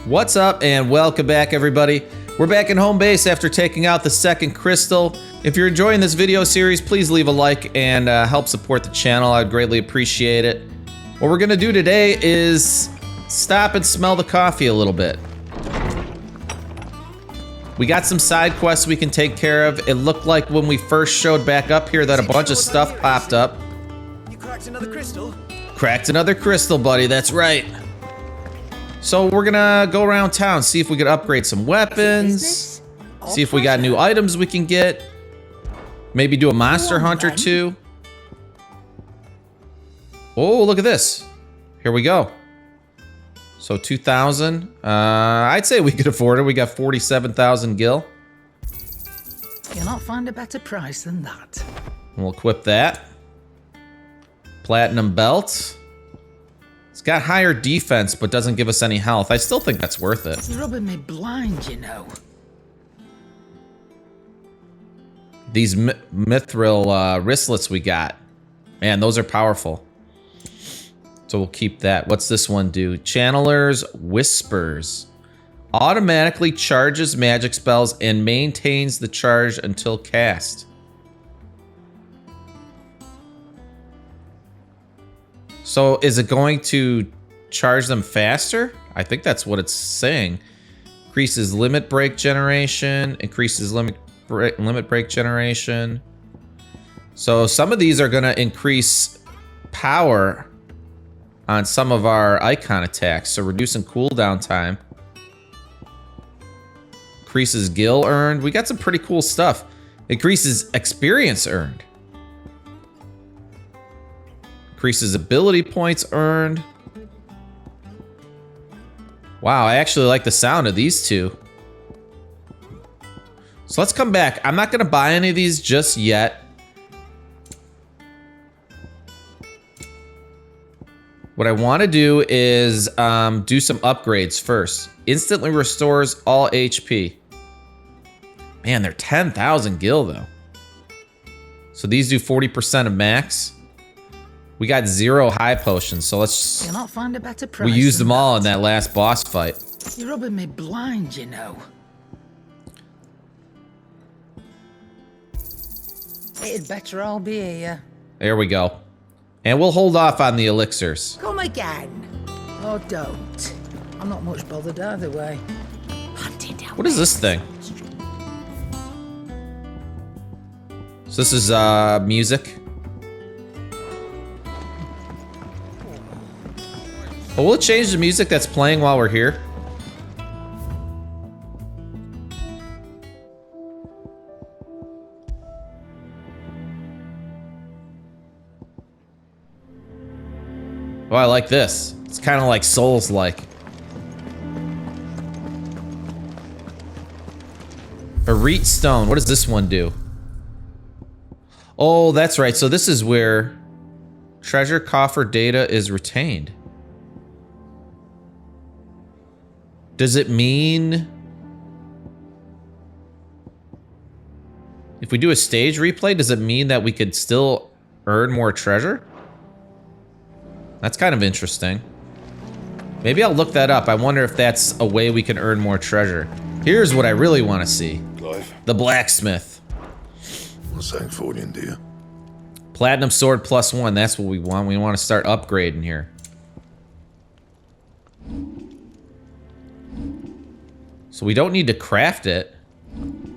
What's up and welcome back, everybody. We're back in home base after taking out the second crystal. If you're enjoying this video series, please leave a like and help support the channel. I'd greatly appreciate it. What we're gonna do today is stop and smell the coffee a little bit. We got some side quests we can take care of. It looked like when we first showed back up here that a bunch of stuff popped up. You cracked another crystal? Cracked another crystal, buddy, that's right. So we're gonna go around town, see if we could upgrade some weapons, see if we got new items we can get, maybe do a monster hunt or two. Oh, look at this. Here we go. So 2,000. I'd say we could afford it. We got 47,000 gil. You'll not find a better price than that. We'll equip that. Platinum belt. It's got higher defense, but doesn't give us any health. I still think that's worth it. It's rubbing me blind, you know. These mithril wristlets we got. Man, those are powerful. So we'll keep that. What's this one do? Channeler's Whispers. Automatically charges magic spells and maintains the charge until cast. So is it going to charge them faster? I think that's what it's saying. Increases limit break generation. Increases limit break generation. So some of these are going to increase power on some of our Eikon attacks. So reducing cooldown time. Increases gil earned. We got some pretty cool stuff. Increases experience earned. Increases ability points earned. Wow, I actually like the sound of these two. So let's come back. I'm not gonna buy any of these just yet. What I want to do is do some upgrades first. Instantly restores all HP. Man, they're 10,000 gil though. So these do 40% of max. We got 0 high potions, so let's... You'll not find a better price. We used them all in that last boss fight. You're rubbing me blind, you know. It'd better all be here. There we go. And we'll hold off on the elixirs. Come again. Or don't. I'm not much bothered either way. Hunting down. What is this thing? So this is music. Oh, will it change the music that's playing while we're here? Oh, I like this. It's kind of like Souls-like. A Reet Stone. What does this one do? Oh, that's right. So this is where treasure coffer data is retained. Does it mean if we do a stage replay, does it mean that we could still earn more treasure? That's kind of interesting. Maybe I'll look that up. I wonder if that's a way we can earn more treasure. Here's what I really want to see. Clive. The blacksmith. What's that for you, dear? Platinum sword +1. That's what we want. We want to start upgrading here. So we don't need to craft it,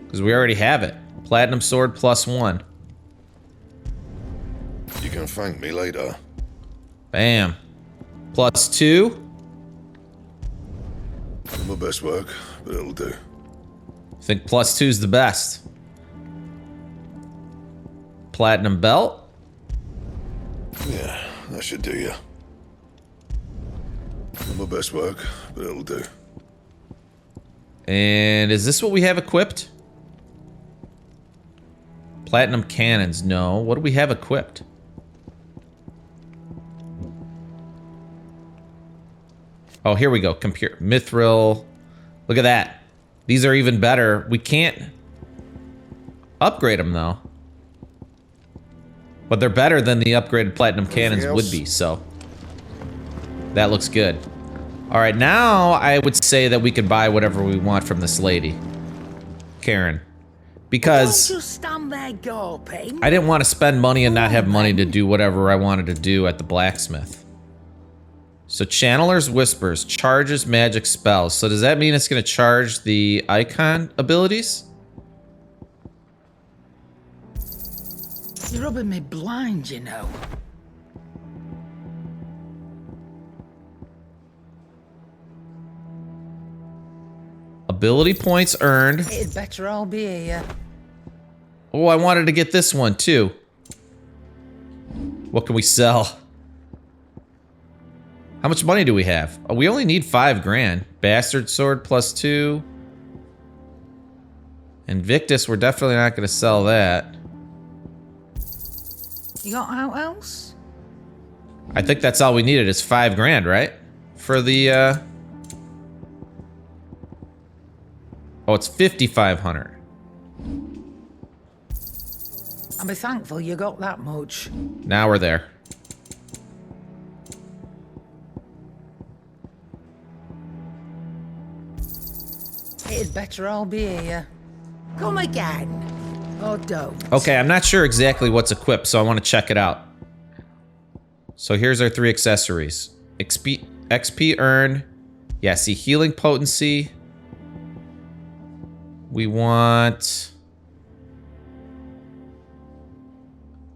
because we already have it. Platinum sword +1. You can thank me later. Bam. +2. My best work, but it'll do. I think +2 is the best. Platinum belt. Yeah, that should do you. My best work, but it'll do. And is this what we have equipped? Platinum cannons. No. What do we have equipped? Oh, here we go. Compare mithril. Look at that. These are even better. We can't upgrade them though. But they're better than the upgraded platinum cannons would be, so that looks good. All right, now I would say that we could buy whatever we want from this lady, Karen, because Don't just stand there gawping. I didn't want to spend money and not have money to do whatever I wanted to do at the blacksmith. So Channeler's Whispers charges magic spells. So does that mean it's going to charge the Eikon abilities? You're rubbing me blind, you know. Ability points earned. It'd better all be here. Oh, I wanted to get this one too. What can we sell? How much money do we have? Oh, we only need 5 grand. Bastard Sword +2. Invictus, we're definitely not going to sell that. You got out else? I think that's all we needed is 5 grand, right? For the, Oh, it's 5,500. I'll be thankful you got that much. Now we're there. It'd better all be here. Come again. Or don't. Okay, I'm not sure exactly what's equipped, so I want to check it out. So here's our 3 accessories. XP earned. Yeah, see, healing potency. We want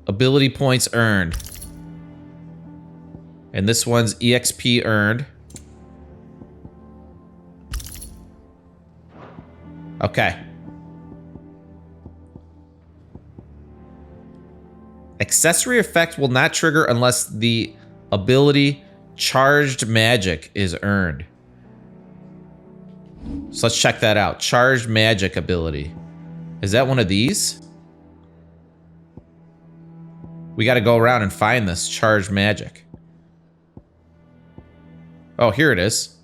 ability points earned. And this one's EXP earned. Okay. Accessory effect will not trigger unless the ability charged magic is earned. So let's check that out. Charged magic ability. Is that one of these? We got to go around and find this charged magic. Oh, here it is.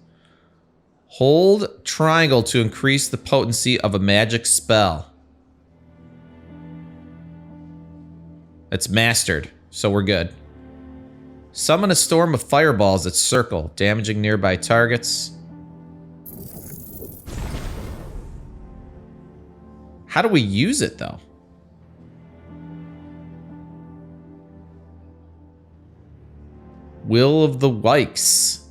Hold triangle to increase the potency of a magic spell. It's mastered, so we're good. Summon a storm of fireballs that circle, damaging nearby targets. How do we use it, though? Will of the Wikes.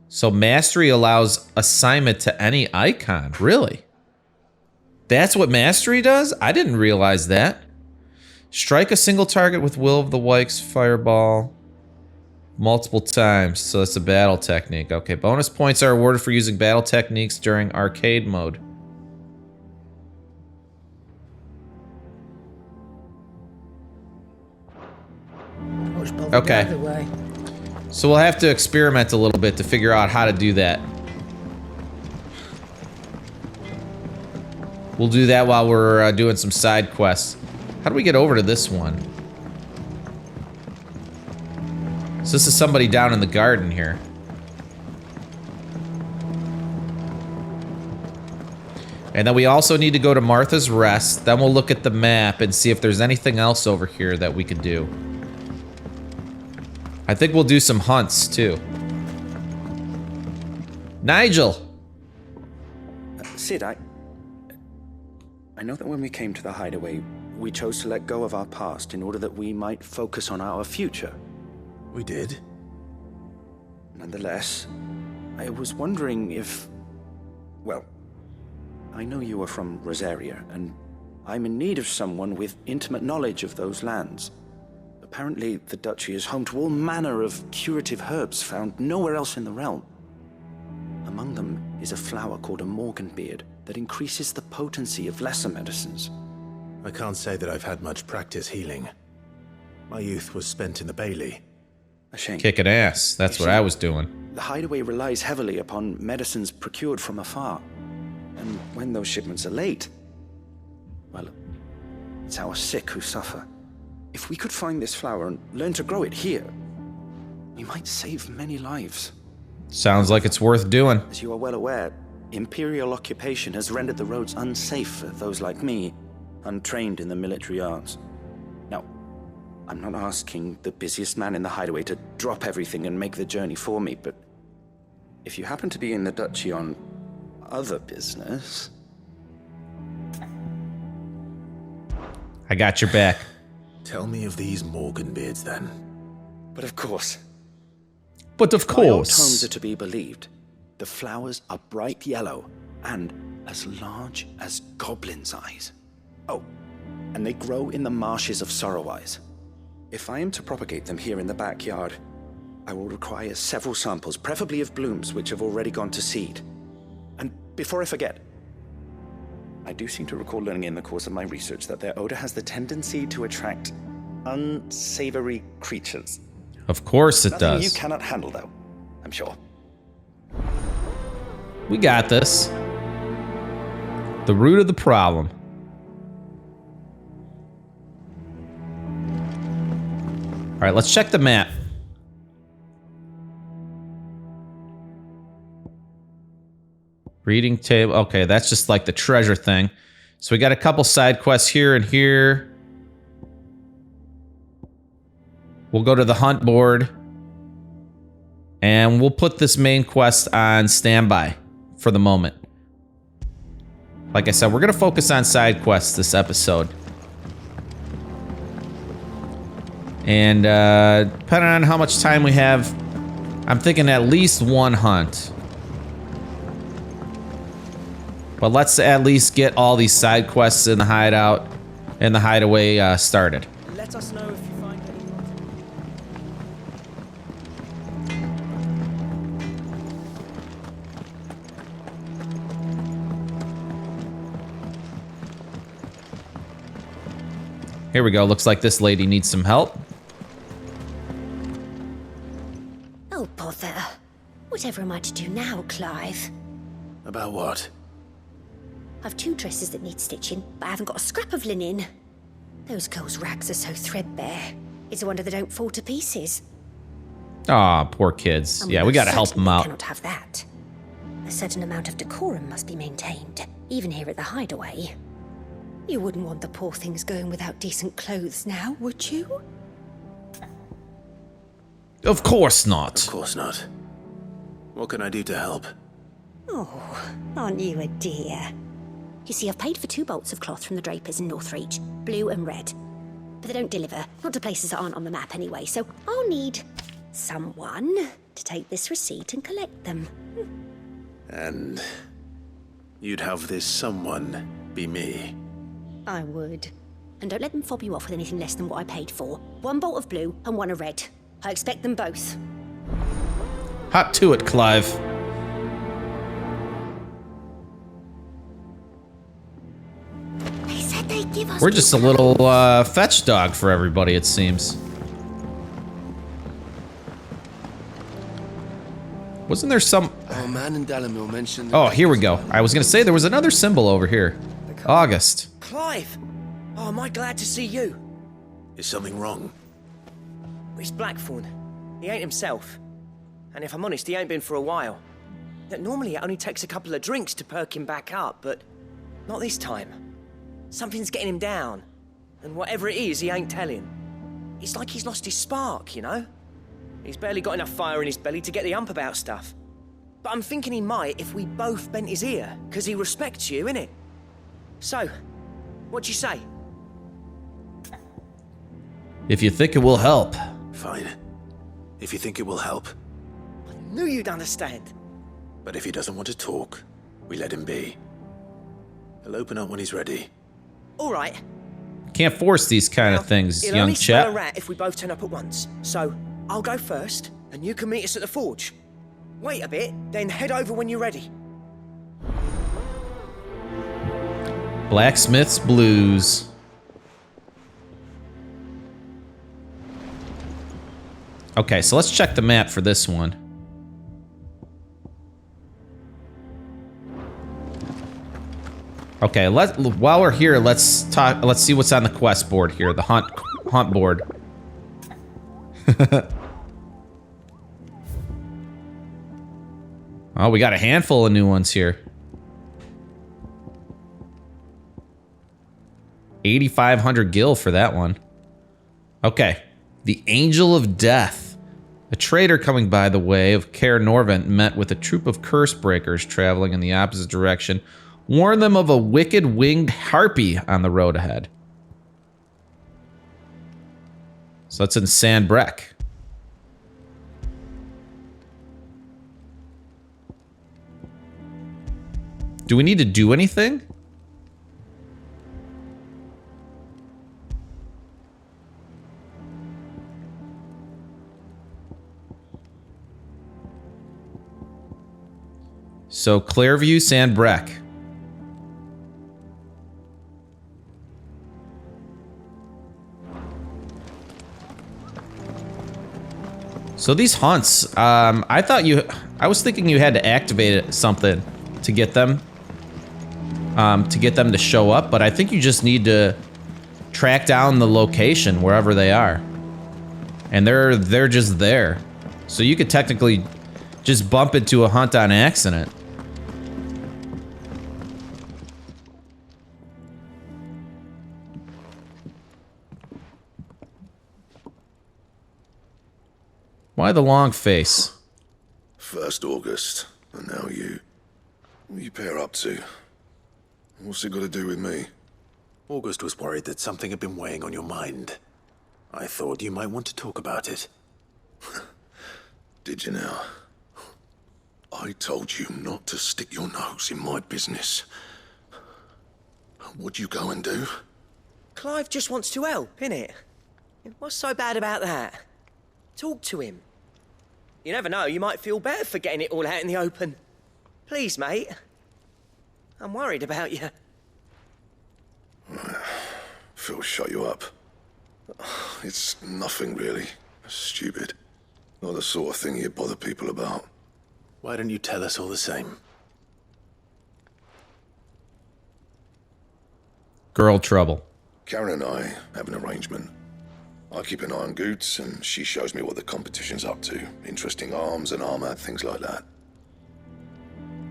So mastery allows assignment to any Eikon. Really? That's what mastery does? I didn't realize that. Strike a single target with Will of the Wikes fireball multiple times. So it's a battle technique. Okay, bonus points are awarded for using battle techniques during arcade mode. Okay. Either way. So we'll have to experiment a little bit to figure out how to do that. We'll do that while we're doing some side quests. How do we get over to this one? So this is somebody down in the garden here. And then we also need to go to Martha's Rest. Then we'll look at the map and see if there's anything else over here that we could do. I think we'll do some hunts, too. Nigel! Sid, I know that when we came to the Hideaway, we chose to let go of our past in order that we might focus on our future. We did? Nonetheless, I was wondering if... Well, I know you are from Rosaria, and I'm in need of someone with intimate knowledge of those lands. Apparently, the Duchy is home to all manner of curative herbs found nowhere else in the realm. Among them is a flower called a Morganbeard that increases the potency of lesser medicines. I can't say that I've had much practice healing. My youth was spent in the Bailey. A shame. Kicking ass. That's what I was doing. The Hideaway relies heavily upon medicines procured from afar. And when those shipments are late, well, it's our sick who suffer. If we could find this flower and learn to grow it here, we might save many lives. Sounds like it's worth doing. As you are well aware, Imperial occupation has rendered the roads unsafe for those like me, untrained in the military arts. Now, I'm not asking the busiest man in the Hideaway to drop everything and make the journey for me, but if you happen to be in the Duchy on other business... I got your back. Tell me of these Morganbeards, then. But of course. But of My old course. tomes are to be believed. The flowers are bright yellow and as large as goblins' eyes. Oh, and they grow in the marshes of Sorrowise. If I am to propagate them here in the backyard, I will require several samples, preferably of blooms which have already gone to seed. And before I forget, I do seem to recall learning in the course of my research that their odor has the tendency to attract unsavory creatures. Of course it Nothing does. you cannot handle, though, I'm sure. We got this. The root of the problem. All right, let's check the map. Reading table. Okay, that's just like the treasure thing. So we got a couple side quests here and here. We'll go to the hunt board. And we'll put this main quest on standby for the moment. Like I said, we're going to focus on side quests this episode. And depending on how much time we have, I'm thinking at least one hunt. But let's at least get all these side quests in the hideout, in the hideaway started. Let us know if you find any. Here we go. Looks like this lady needs some help. Oh, bother. Whatever am I to do now, Clive? About what? I've 2 dresses that need stitching, but I haven't got a scrap of linen. Those girls' rags are so threadbare. It's a wonder they don't fall to pieces. Aw, poor kids. And Yeah, we gotta help them certainly out. Cannot have that. A certain amount of decorum must be maintained, even here at the Hideaway. You wouldn't want the poor things going without decent clothes now, would you? Of course not. Of course not. What can I do to help? Oh, aren't you a dear? You see, I've paid for 2 bolts of cloth from the drapers in Northreach, blue and red. But they don't deliver, not to places that aren't on the map anyway, so I'll need someone to take this receipt and collect them. And you'd have this someone be me. I would. And don't let them fob you off with anything less than what I paid for. 1 bolt of blue and 1 of red. I expect them both. Hot to it, Clive. They said they'd give us... We're just a little fetch dog for everybody, it seems. Wasn't there some... Our man in Dalamil mentioned... Oh, here we go. I was gonna say there was another symbol over here. August. Clive! Oh, am I glad to see you? Is something wrong? It's Blackthorn. He ain't himself. And if I'm honest, he ain't been for a while. That normally it only takes a couple of drinks to perk him back up, but not this time. Something's getting him down. And whatever it is, he ain't telling. It's like he's lost his spark, you know? He's barely got enough fire in his belly to get the ump about stuff. But I'm thinking he might if we both bent his ear, because he respects you, innit? So, what'd you say? If you think it will help. Fine. If you think it will help. Knew you'd understand. But if he doesn't want to talk, we let him be. He'll open up when he's ready. All right. Can't force these kind of things, It'll young only smell a chap. rat if we both turn up at once. So, I'll go first, and you can meet us at the forge. Wait a bit, then head over when you're ready. Blacksmith's Blues. Okay, so let's check the map for this one. Okay, while we're here, let's talk. Let's see what's on the quest board here, the hunt board. Oh, we got a handful of new ones here. 8,500 gil for that one. Okay. The Angel of Death. A trader coming by the way of Caer Norvent met with a troop of curse breakers traveling in the opposite direction. Warned them of a wicked winged harpy on the road ahead. So that's in Sandbreck. Do we need to do anything? So Clairview, Sandbreck. So these hunts, I was thinking you had to activate something to get them to show up, but I think you just need to track down the location wherever they are. And they're just there. So you could technically just bump into a hunt on accident. Why the long face? First August, and now you. What are you pair up to? What's it got to do with me? August was worried that something had been weighing on your mind. I thought you might want to talk about it. Did you now? I told you not to stick your nose in my business. What'd you go and do? Clive just wants to help, innit? What's so bad about that? Talk to him. You never know, you might feel better for getting it all out in the open. Please, mate. I'm worried about you. Phil shut you up. It's nothing really. Stupid. Not the sort of thing you bother people about. Why don't you tell us all the same? Girl trouble. Karen and I have an arrangement. I keep an eye on Goots, and she shows me what the competition's up to. Interesting arms and armor, things like that.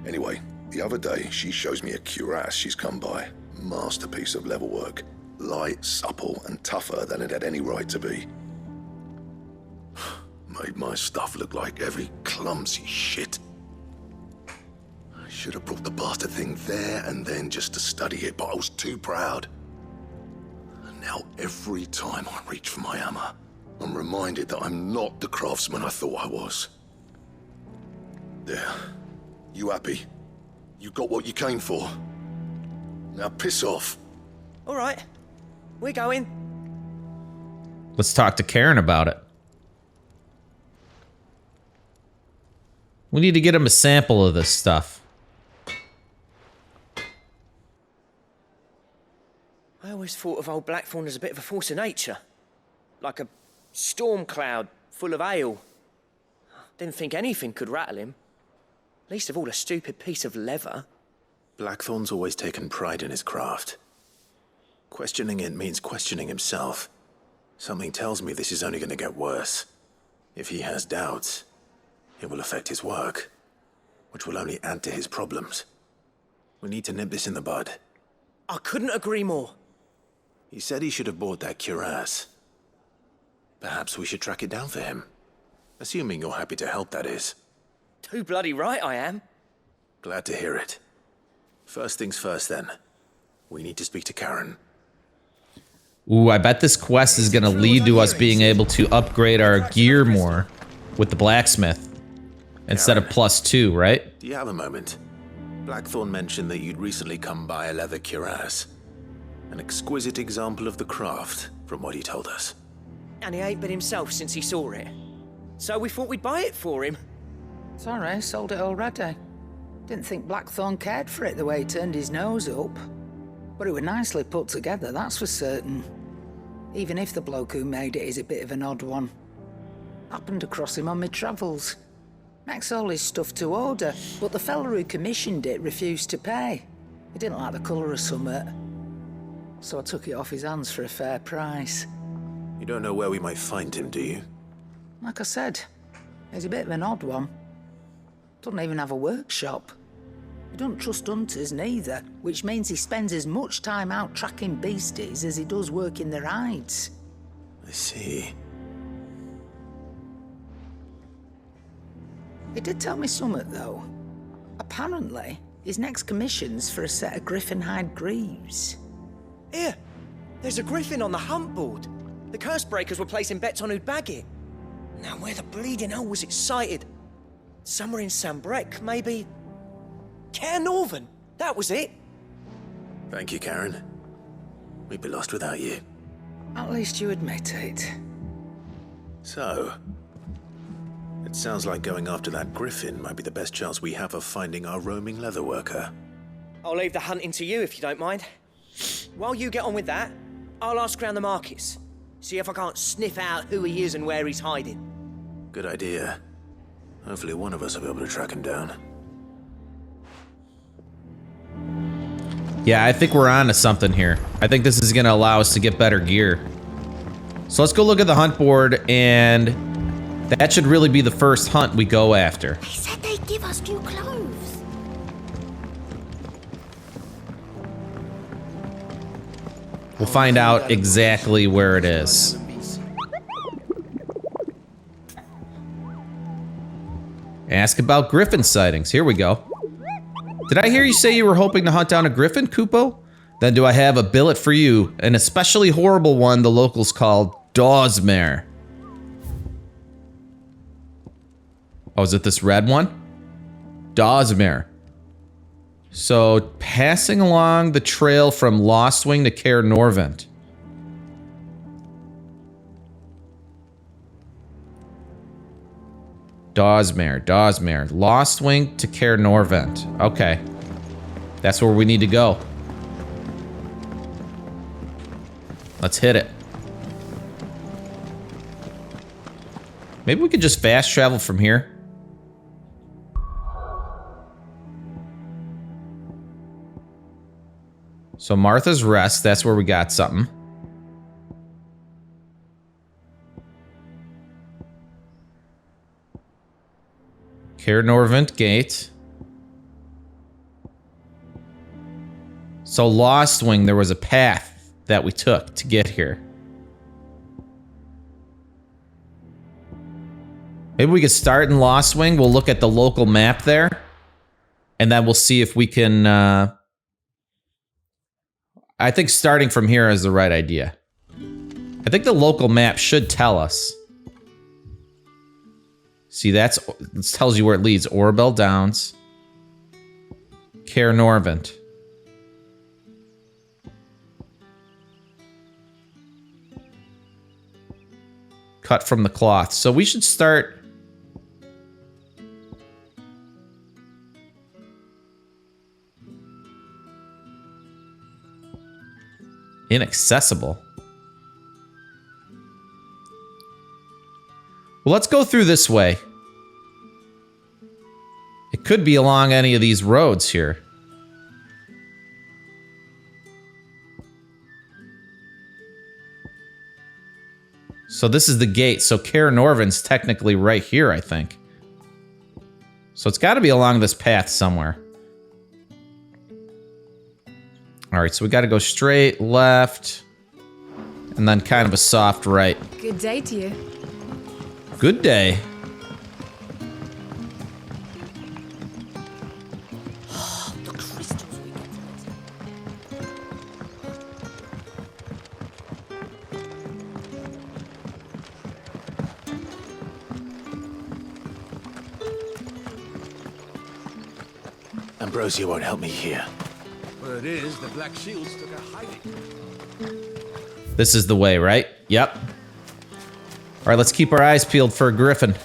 Anyway, the other day, she shows me a cuirass she's come by. Masterpiece of level work. Light, supple, and tougher than it had any right to be. Made my stuff look like every clumsy shit. I should have brought the bastard thing there and then just to study it, but I was too proud. Now, every time I reach for my hammer, I'm reminded that I'm not the craftsman I thought I was. There. You happy? You got what you came for. Now piss off. All right, we're going. Let's talk to Karen about it. We need to get him a sample of this stuff. I always thought of old Blackthorn as a bit of a force of nature. Like a storm cloud full of ale. Didn't think anything could rattle him. Least of all a stupid piece of leather. Blackthorn's always taken pride in his craft. Questioning it means questioning himself. Something tells me this is only going to get worse. If he has doubts, it will affect his work, which will only add to his problems. We need to nip this in the bud. I couldn't agree more. He said he should have bought that cuirass. Perhaps we should track it down for him. Assuming you're happy to help, that is. Too bloody right I am. Glad to hear it. First things first, then. We need to speak to Karen. Ooh, I bet this quest is gonna lead to us being able to upgrade our gear more with the blacksmith. Instead of +2, right? Do you have a moment? Blackthorn mentioned that you'd recently come by a leather cuirass. An exquisite example of the craft, from what he told us. And he ain't been himself since he saw it. So we thought we'd buy it for him. Sorry, sold it already. Didn't think Blackthorn cared for it the way he turned his nose up. But it was nicely put together, that's for certain. Even if the bloke who made it is a bit of an odd one. Happened across him on my travels. Makes all his stuff to order, but the fella who commissioned it refused to pay. He didn't like the colour of summit. So I took it off his hands for a fair price. You don't know where we might find him, do you? Like I said, he's a bit of an odd one. Doesn't even have a workshop. He don't trust hunters neither, which means he spends as much time out tracking beasties as he does working their hides. I see. He did tell me something, though. Apparently, his next commission's for a set of griffin hide greaves. Here, there's a griffin on the hunt board. The curse breakers were placing bets on who'd bag it. Now, where the bleeding hell was it sighted? Somewhere in Sambrec, maybe. Care Northern, that was it. Thank you, Karen. We'd be lost without you. At least you admit it. So, it sounds like going after that griffin might be the best chance we have of finding our roaming leatherworker. I'll leave the hunting to you if you don't mind. While you get on with that, I'll ask around the markets. See if I can't sniff out who he is and where he's hiding. Good idea. Hopefully one of us will be able to track him down. Yeah, I think we're on to something here. I think this is going to allow us to get better gear. So let's go look at the hunt board, and that should really be the first hunt we go after. They said they'd give us new clothes. We'll find out exactly where it is. Ask about griffin sightings. Here we go. Did I hear you say you were hoping to hunt down a griffin, Kupo? Then do I have a billet for you, an especially horrible one the locals called Dawsmare. Oh, is it this red one? Dawsmare. So, passing along the trail from Lostwing to Caer Norvent. Dawsmare. Lostwing to Caer Norvent. Okay. That's where we need to go. Let's hit it. Maybe we could just fast travel from here. So Martha's Rest, that's where we got something. Caer Norvent Gate. So Lostwing, there was a path that we took to get here. Maybe we could start in Lostwing. We'll look at the local map there. And then we'll see if we can... I think starting from here is the right idea. I think the local map should tell us. See, this tells you where it leads. Orbel Downs. Caer Norvent. Cut from the cloth. So we should start... Inaccessible. Well, let's go through this way. It could be along any of these roads here. So this is the gate. So Caer Norvent's technically right here, I think. So it's got to be along this path somewhere. All right, so we got to go straight, left, and then kind of a soft right. Good day to you. Good day. The crystals we get. Ambrosia won't help me here. Where it is, the Black Shields took a hiding. This is the way, right? Yep. All right, let's keep our eyes peeled for a griffin.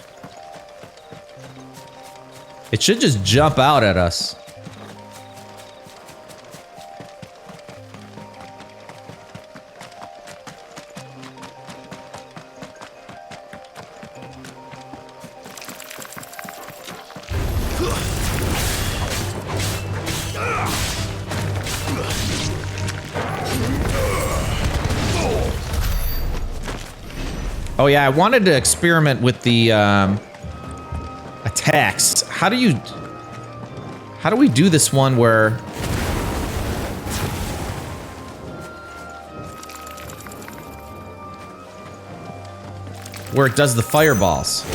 It should just jump out at us. Oh yeah, I wanted to experiment with the attacks. How do we do this one where... where it does the fireballs?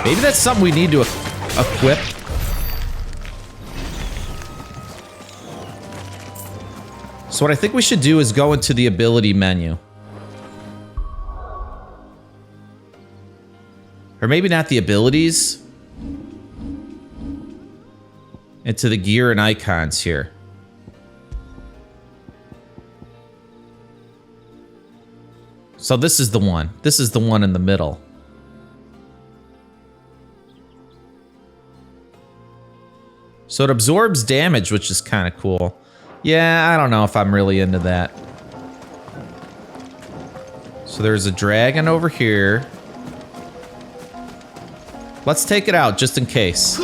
Maybe that's something we need to equip. So what I think we should do is go into the ability menu. Or maybe not the abilities. Into the gear and icons here. So this is the one. This is the one in the middle. So it absorbs damage, which is kind of cool. Yeah, I don't know if I'm really into that. So there's a dragon over here. Let's take it out, just in case.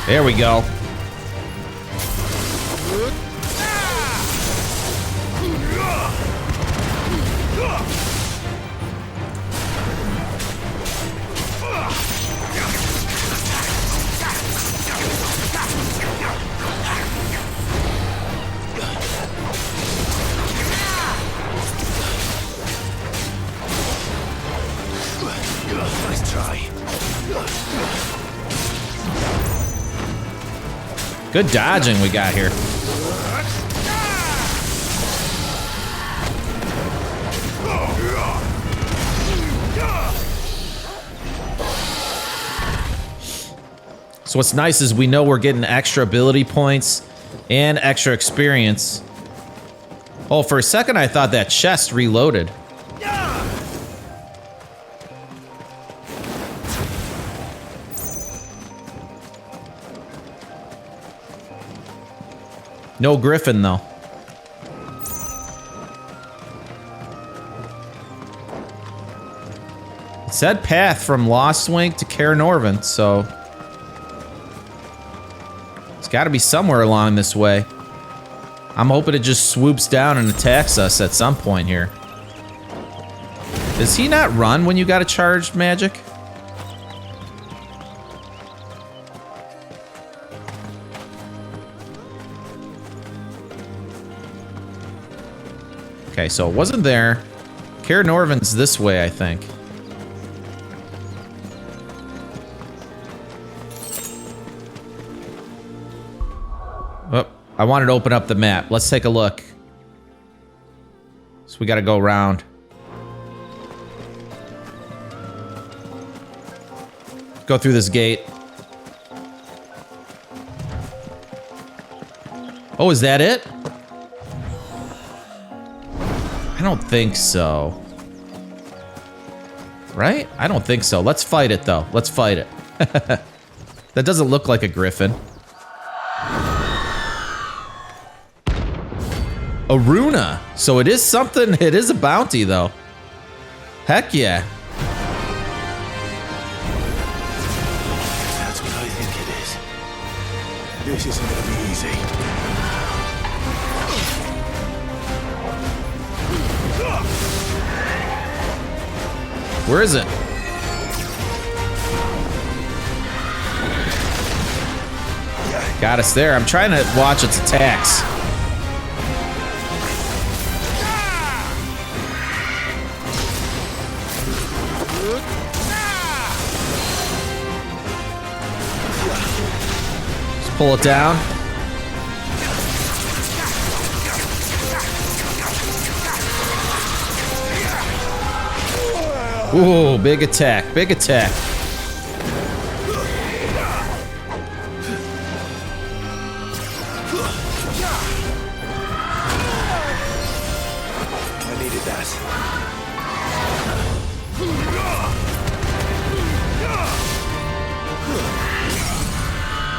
There we go. Nice try. Good dodging we got here. So what's nice is we know we're getting extra ability points and extra experience. Oh, for a second I thought that chest reloaded. No griffin, though. It said path from Lost Wink to Caer Norvin, so... it's gotta be somewhere along this way. I'm hoping it just swoops down and attacks us at some point here. Does he not run when you got a charged magic? Okay, so it wasn't there. Caer Norvin's this way, I think. Oh, I wanted to open up the map. Let's take a look. So we gotta go around. Go through this gate. Oh, is that it? I don't think so. Right? I don't think so. Let's fight it, though. Let's fight it. That doesn't look like a griffin. A runa. So it is something. It is a bounty, though. Heck yeah. That's what I think it is. This isn't gonna be easy. Where is it? Got us there. I'm trying to watch its attacks. Just pull it down. Ooh, big attack, big attack.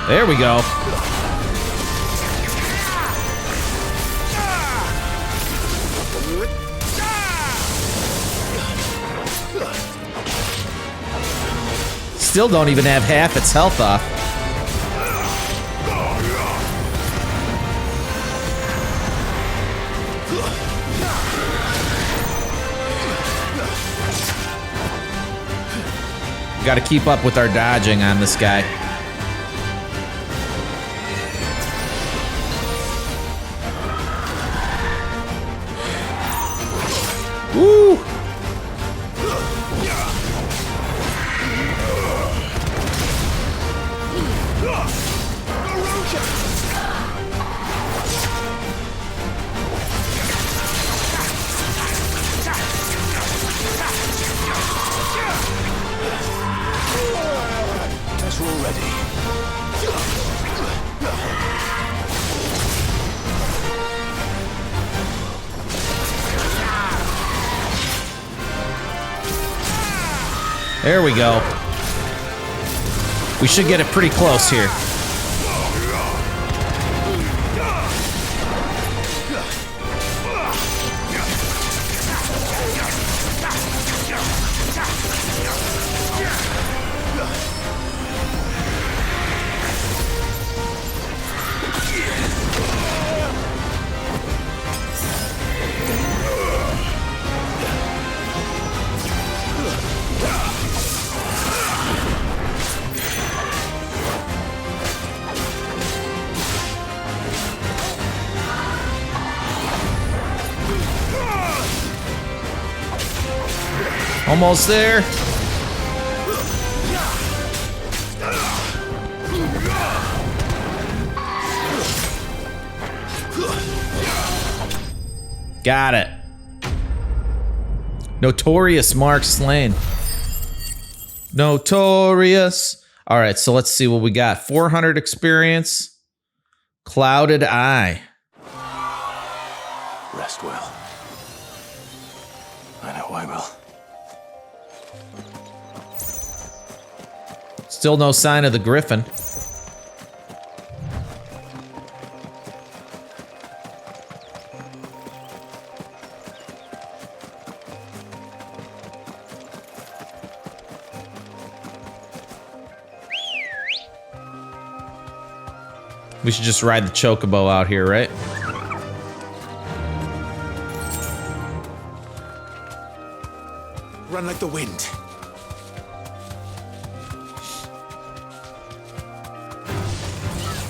There we go. Still don't even have half its health off. Got to keep up with our dodging on this guy. Woo! Guess we're all ready. There we go. We should get it pretty close here. Almost there. Got it. Notorious mark slain. Notorious. All right, so let's see what we got. 400 experience. Clouded Eye. Rest well. I know I will. Still no sign of the griffin. We should just ride the chocobo out here, right? Run like the wind.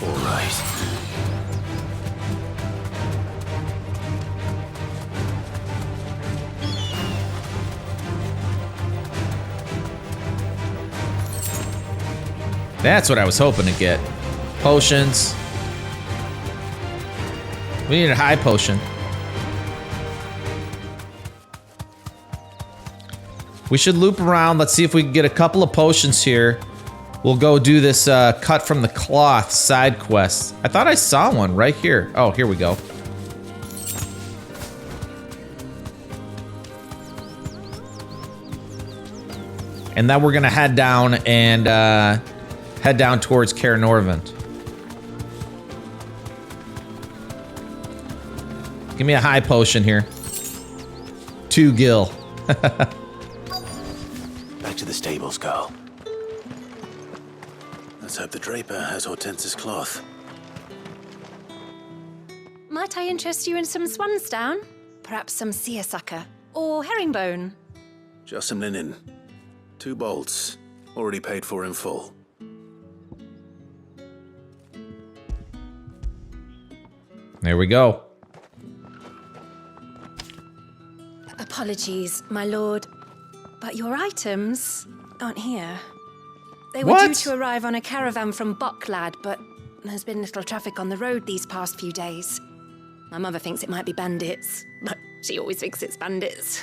All right. That's what I was hoping to get. Potions. We need a high potion. We should loop around. Let's see if we can get a couple of potions here. We'll go do this cut from the cloth side quest. I thought I saw one right here. Oh, here we go. And then we're gonna head down and head down towards Caer Norvent. Give me a high potion here. 2 gil. Back to the stables, Carl. Let's hope the draper has Hortense's cloth. Might I interest you in some swansdown? Perhaps some seersucker or herringbone? Just some linen. 2 bolts. Already paid for in full. There we go. Apologies, my lord, but your items aren't here. They were due to arrive on a caravan from Boklad, but there's been little traffic on the road these past few days. My mother thinks it might be bandits, but she always thinks it's bandits.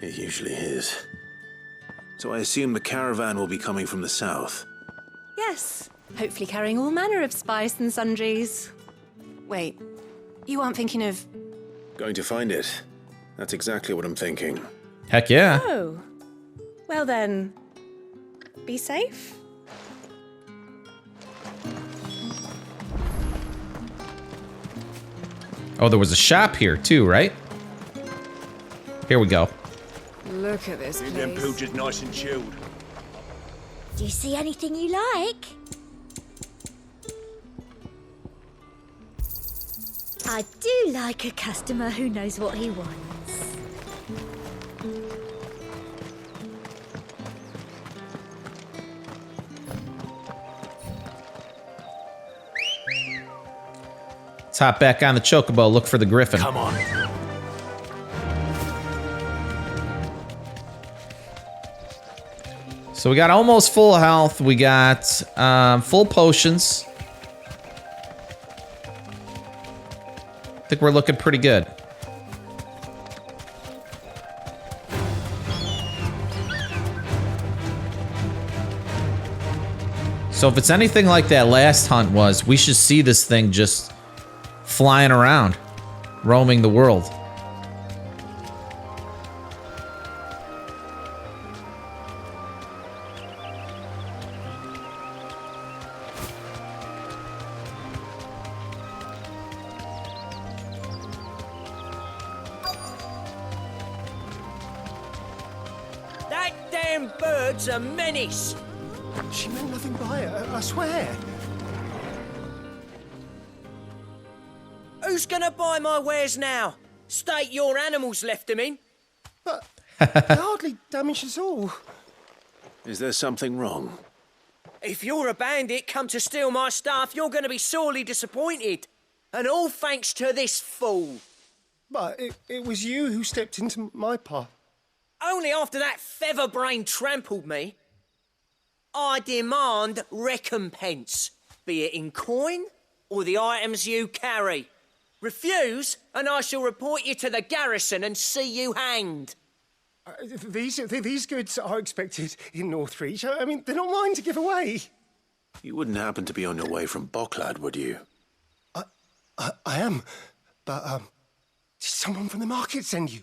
It usually is. So I assume the caravan will be coming from the south. Yes, hopefully carrying all manner of spice and sundries. Wait, you aren't thinking of... Going to find it. That's exactly what I'm thinking. Heck yeah. Oh. Well then, be safe. Oh, there was a shop here too, right? Here we go. Look at this Keep them place. pooches nice and chilled. Do you see anything you like? I do like a customer who knows what he wants. Let's hop back on the chocobo, look for the griffin. Come on. So we got almost full health. We got full potions. I think we're looking pretty good. So if it's anything like that last hunt was, we should see this thing just flying around, roaming the world. That damn bird's a menace. She meant nothing by it, I swear. Who's gonna buy my wares now? State your animals left them in. They hardly damaged us all. Is there something wrong? If you're a bandit come to steal my stuff, you're gonna be sorely disappointed. And all thanks to this fool. But it was you who stepped into my path. Only after that featherbrain trampled me. I demand recompense, be it in coin or the items you carry. Refuse, and I shall report you to the garrison and see you hanged. These goods are expected in Northreach. I mean, they're not mine to give away. You wouldn't happen to be on your way from Bocklad, would you? I am, but did someone from the market send you?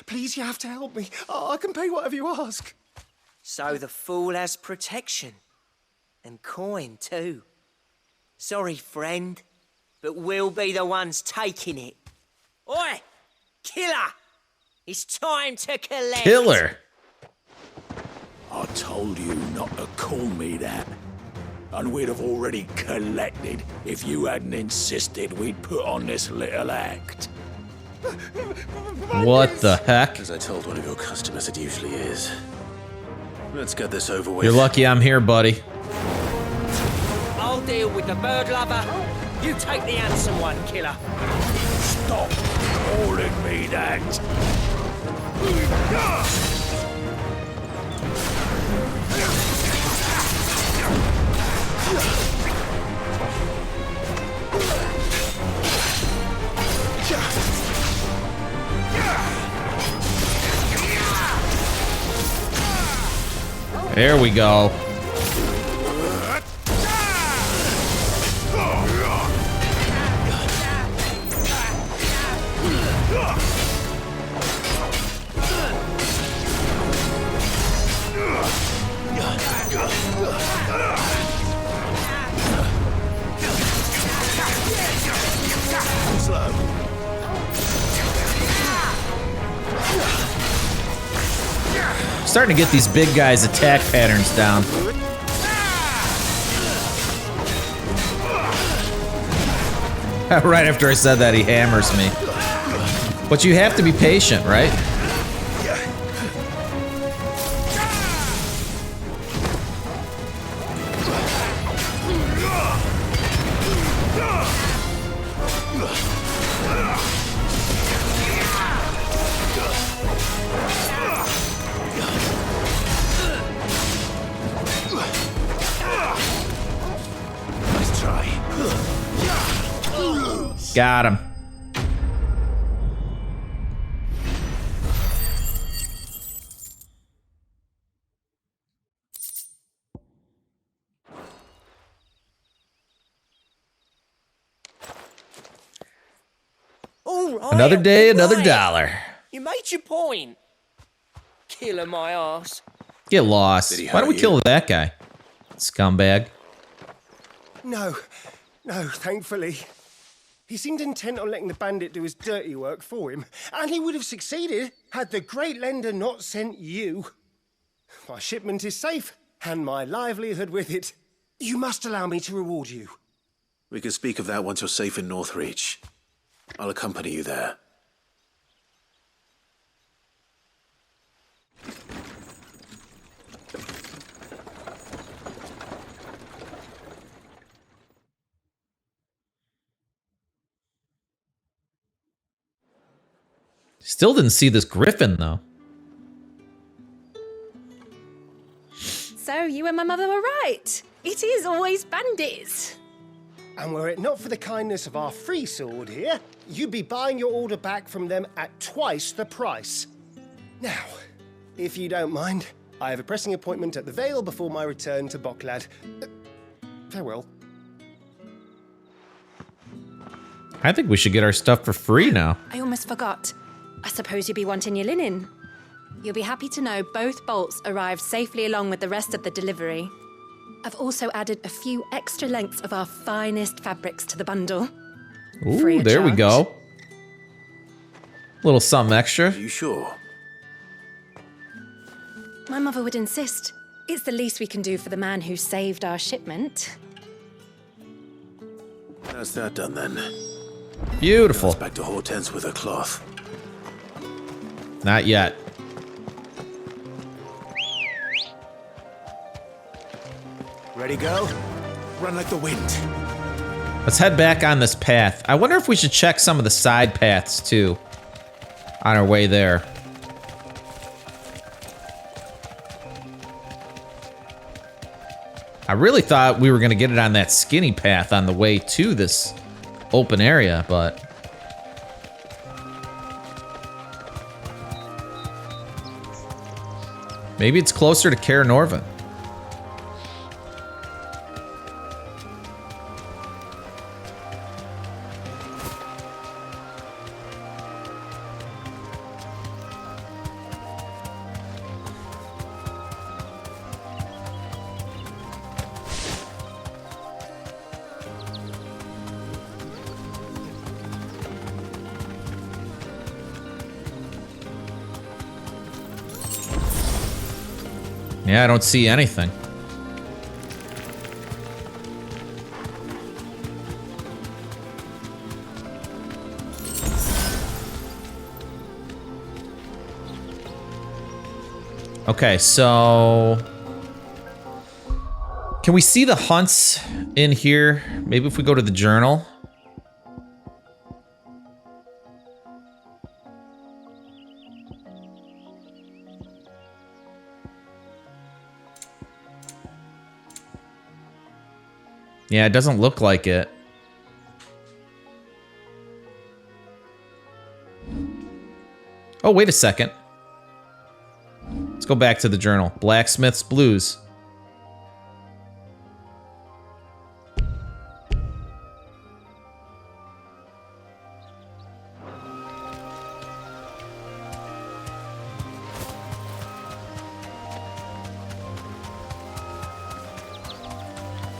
Please, you have to help me. I can pay whatever you ask. So the fool has protection. And coin, too. Sorry, friend, but we'll be the ones taking it. Oi! Killer! It's time to collect! Killer! I told you not to call me that. And we'd have already collected if you hadn't insisted we'd put on this little act. What the heck? As I told one of your customers, it usually is. Let's get this over with. You're lucky I'm here, buddy. I'll deal with the bird lover. You take the handsome one, killer. Stop calling me that. There we go. Starting to get these big guys' attack patterns down. Right after I said that, he hammers me. But you have to be patient, right? Got him. All right. Another day, all another right. dollar. You made your point. Killer my ass. Get lost. Did he Why don't we hurt kill you? that guy? Scumbag. No, thankfully. He seemed intent on letting the bandit do his dirty work for him, and he would have succeeded had the Great Lender not sent you. My shipment is safe, and my livelihood with it. You must allow me to reward you. We can speak of that once you're safe in Northreach. I'll accompany you there. Still didn't see this griffin, though. So you and my mother were right. It is always bandits. And were it not for the kindness of our free sword here, you'd be buying your order back from them at twice the price. Now, if you don't mind, I have a pressing appointment at the Vale before my return to Boklad. Farewell. I think we should get our stuff for free now. I almost forgot. I suppose you'll be wanting your linen. You'll be happy to know both bolts arrived safely along with the rest of the delivery. I've also added a few extra lengths of our finest fabrics to the bundle. Free Ooh, of there we charge. go. Little something extra. Are you sure? My mother would insist. It's the least we can do for the man who saved our shipment. That's that done then. Beautiful. Let's back to Hortense with her cloth. Not yet. Ready, go? Run like the wind. Let's head back on this path. I wonder if we should check some of the side paths, too. On our way there. I really thought we were going to get it on that skinny path on the way to this open area, but... maybe it's closer to Kaer Norvin. Yeah, I don't see anything. Okay, so... can we see the hunts in here? Maybe if we go to the journal. Yeah, it doesn't look like it. Oh, wait a second. Let's go back to the journal. Blacksmith's Blues.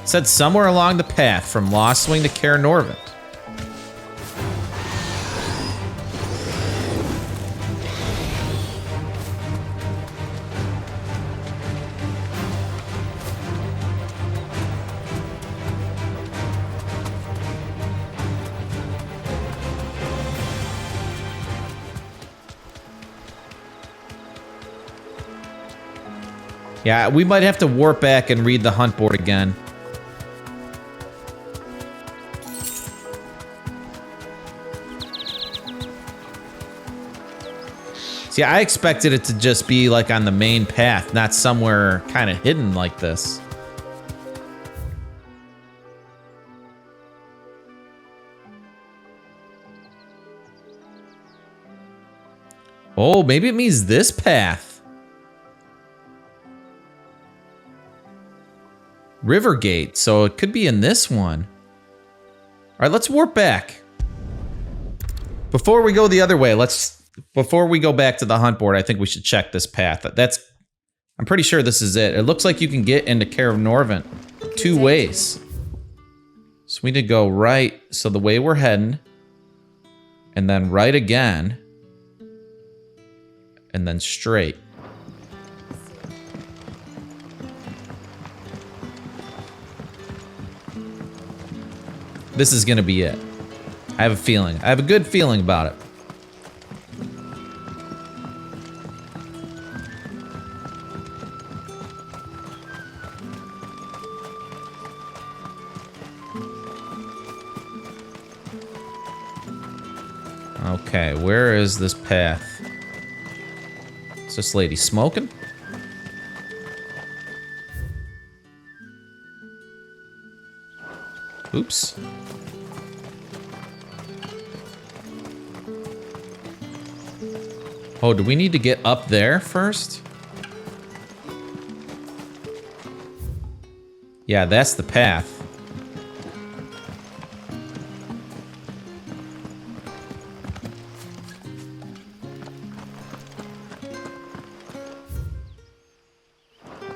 Said somewhere along the path from Lostwing to Kaer Norvin. Yeah, we might have to warp back and read the hunt board again. See, I expected it to just be like on the main path, not somewhere kind of hidden like this. Oh, maybe it means this path. Rivergate, so it could be in this one. All right, let's warp back. Before we go the other way, before we go back to the hunt board, I think we should check this path. I'm pretty sure this is it. It looks like you can get into Care of Norvent 2 ways. So we need to go right, so the way we're heading, and then right again, and then straight. This is gonna be it. I have a feeling. I have a good feeling about it. Okay, where is this path? Is this lady smoking? Oops. Oh, do we need to get up there first? Yeah, that's the path.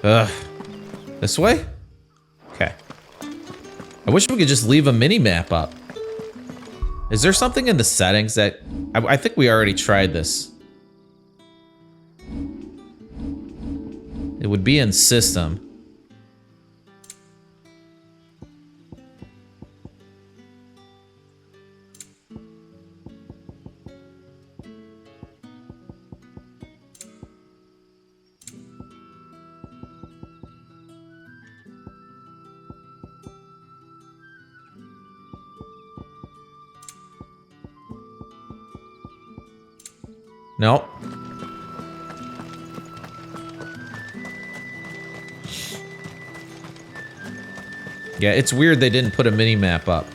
Ugh. This way? Okay. I wish we could just leave a mini-map up. Is there something in the settings that... I think we already tried this. It would be in system. Nope. Yeah, it's weird they didn't put a mini-map up.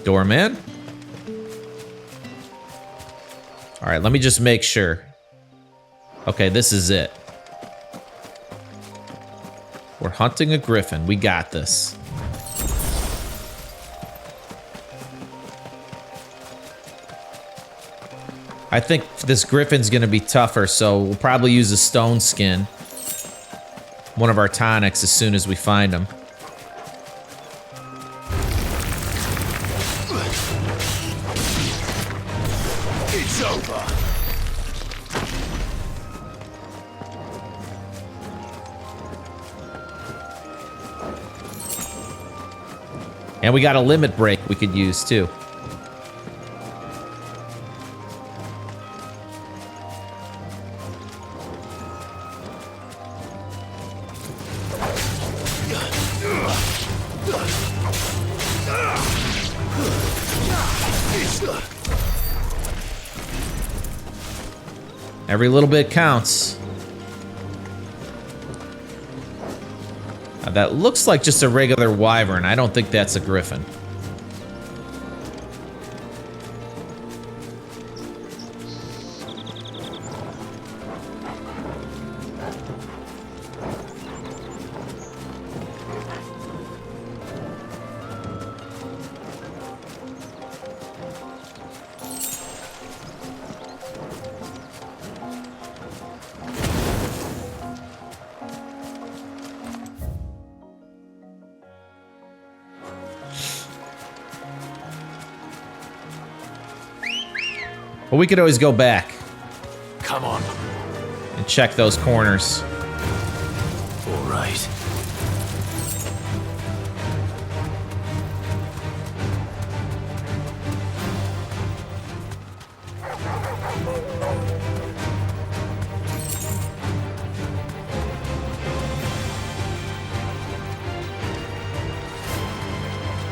Doorman? Alright, let me just make sure. Okay, this is it. We're hunting a griffin. We got this. I think this griffin's gonna be tougher, so we'll probably use a stone skin. One of our tonics as soon as we find him. It's over. And we got a limit break we could use too. Every little bit counts. Now that looks like just a regular wyvern. I don't think that's a griffin. But we could always go back. Come on. And check those corners. All right.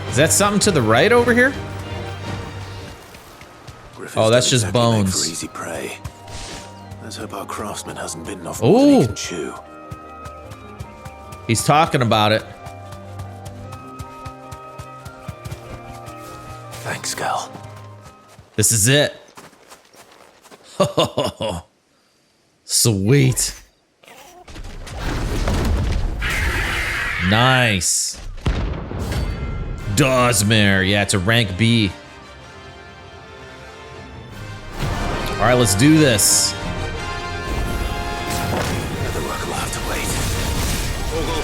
Is that something to the right over here? Oh, that's just bones. For easy prey. Let's hope our craftsman hasn't bitten off more than he can chew. He's talking about it. Thanks, Gal. This is it. Sweet. Nice. Dozmare. Yeah, it's a rank B. All right, let's do this. Other work will have to wait. Ogle,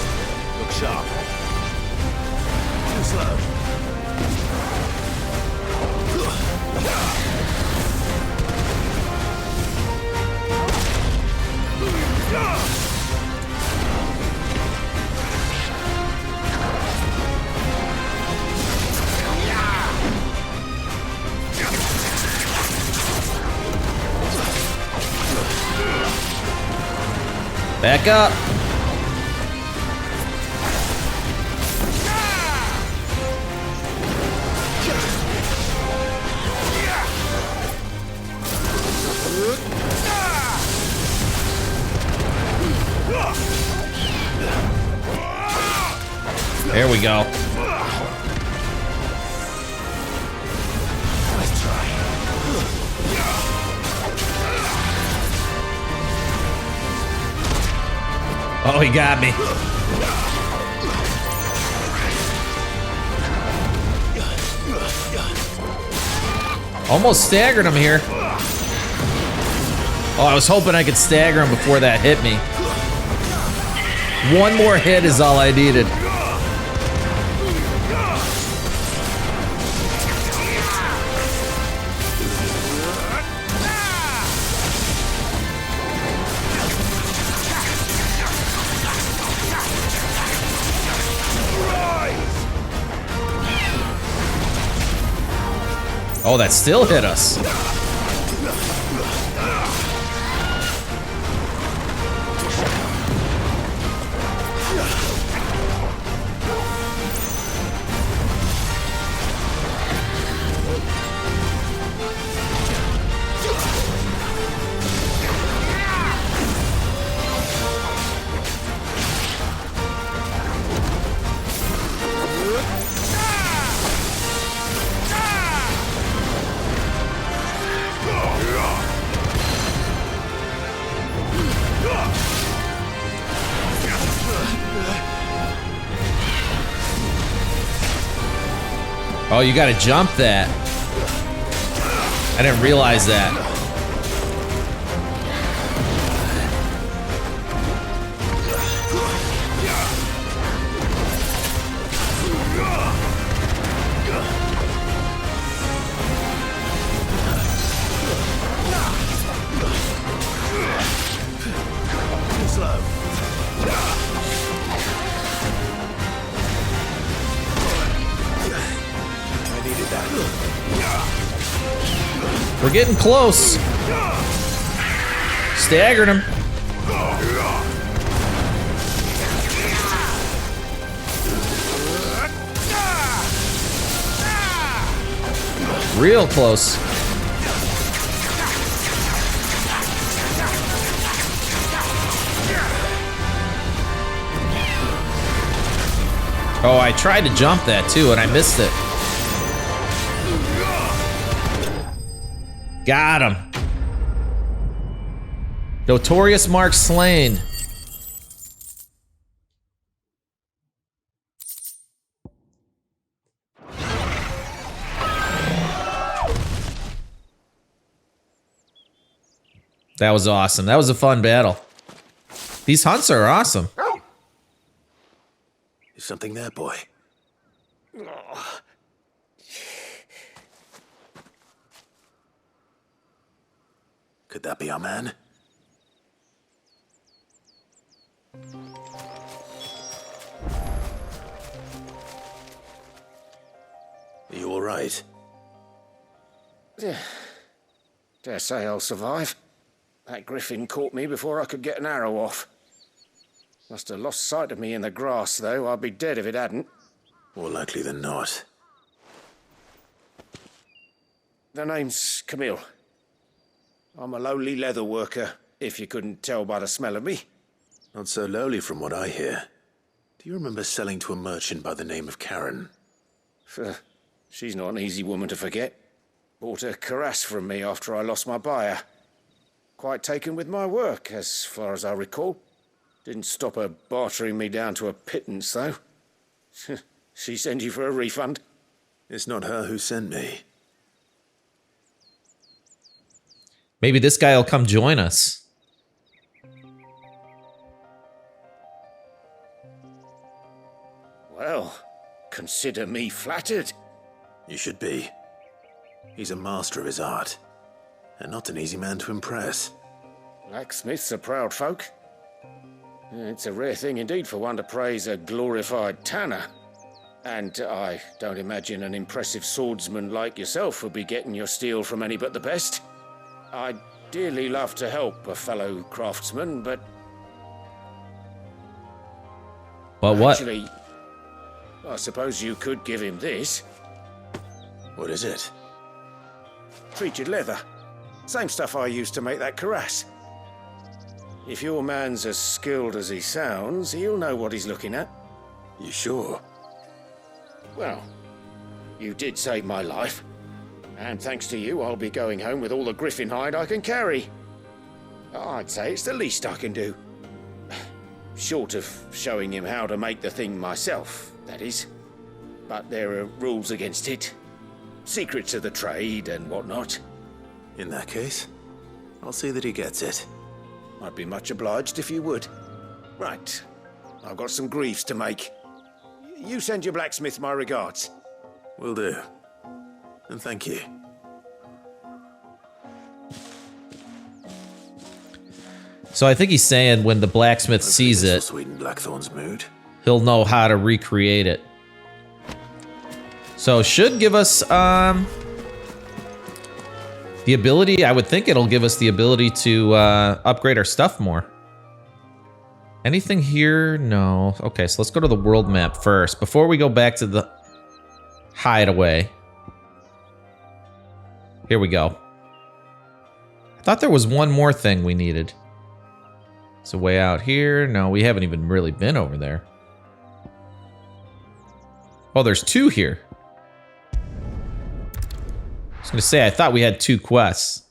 look sharp. Too slow. Back up. There we go. Oh, he got me. Almost staggered him here. Oh, I was hoping I could stagger him before that hit me. One more hit is all I needed. Oh, that still hit us. Oh, you gotta jump that. I didn't realize that. We're getting close. Staggered him. Real close. Oh, I tried to jump that too, and I missed it. Got him. Notorious Mark slain. That was awesome. That was a fun battle. These hunts are awesome. Is something there, boy? Could that be our man? Are you all right? Dare say I'll survive. That griffin caught me before I could get an arrow off. Must have lost sight of me in the grass, though. I'd be dead if it hadn't. More likely than not. The name's Camille. I'm a lowly leather worker, if you couldn't tell by the smell of me. Not so lowly from what I hear. Do you remember selling to a merchant by the name of Karen? She's not an easy woman to forget. Bought a cuirass from me after I lost my buyer. Quite taken with my work, as far as I recall. Didn't stop her bartering me down to a pittance, though. She sent you for a refund? It's not her who sent me. Maybe this guy will come join us. Well, consider me flattered. You should be. He's a master of his art, and not an easy man to impress. Blacksmiths are proud folk. It's a rare thing indeed for one to praise a glorified tanner. And I don't imagine an impressive swordsman like yourself would be getting your steel from any but the best. I'd dearly love to help a fellow craftsman, but... But what? Actually, I suppose you could give him this. What is it? Treated leather. Same stuff I used to make that cuirass. If your man's as skilled as he sounds, he'll know what he's looking at. You sure? Well, you did save my life. And thanks to you, I'll be going home with all the griffin hide I can carry. I'd say it's the least I can do. Short of showing him how to make the thing myself, that is. But there are rules against it. Secrets of the trade and whatnot. In that case, I'll see that he gets it. I'd be much obliged if you would. Right. I've got some greaves to make. You send your blacksmith my regards. Will do. And thank you. So I think he's saying when the blacksmith sees it, Sweeten Blackthorn's mood. he'll know how to recreate it. So should give us the ability. I would think it'll give us the ability to upgrade our stuff more. Anything here? No. Okay, so let's go to the world map first before we go back to the Hideaway. Here we go. I thought there was one more thing we needed. It's a way out here. No, we haven't even really been over there. Oh, there's two here. I was gonna say, I thought we had two quests.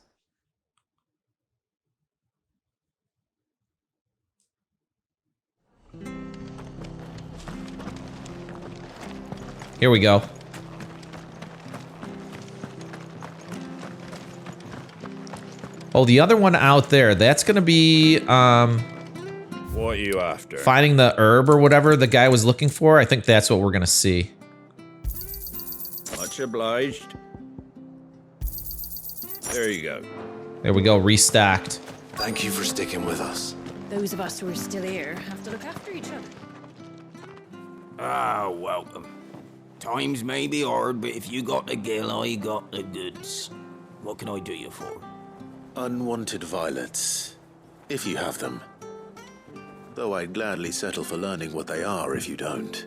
Here we go. Oh, the other one out there, that's gonna be, What are you after? finding the herb or whatever the guy was looking for. I think that's what we're gonna see. Much obliged. There you go. There we go, restocked. Thank you for sticking with us. Those of us who are still here have to look after each other. Ah, welcome. Times may be hard, but if you got the gill, I got the goods. What can I do you for? Unwanted violets, if you have them. Though I'd gladly settle for learning what they are if you don't.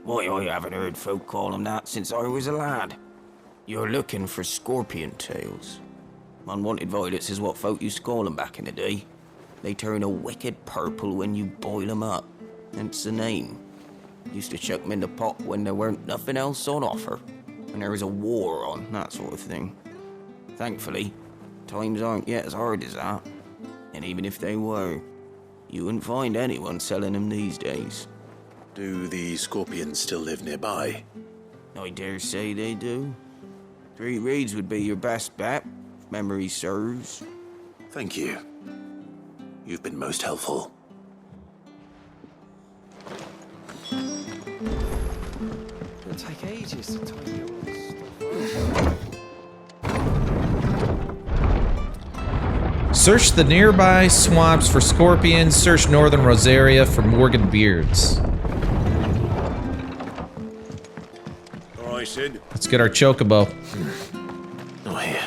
Why, I haven't heard folk call them that since I was a lad. You're looking for scorpion tails. Unwanted violets is what folk used to call them back in the day. They turn a wicked purple when you boil them up. Hence the name. Used to chuck them in the pot when there weren't nothing else on offer. When there was a war on, that sort of thing. Thankfully, times aren't yet as hard as that. And even if they were, you wouldn't find anyone selling them these days. Do the scorpions still live nearby? I dare say they do. 3 Reeds would be your best bet, if memory serves. Thank you. You've been most helpful. It'll take ages to tidy all this stuff. Search the nearby swamps for scorpions. Search northern Rosaria for Morgan beards. All right, Sid. Let's get our chocobo. Oh, here.